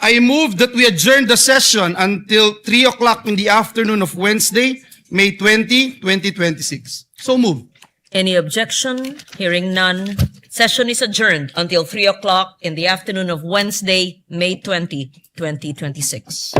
I move that we adjourn the session until 3 o'clock in the afternoon of Wednesday, May 20, 2026. So move. Any objection? Hearing none. Session is adjourned until 3 o'clock in the afternoon of Wednesday, May 20, 2026.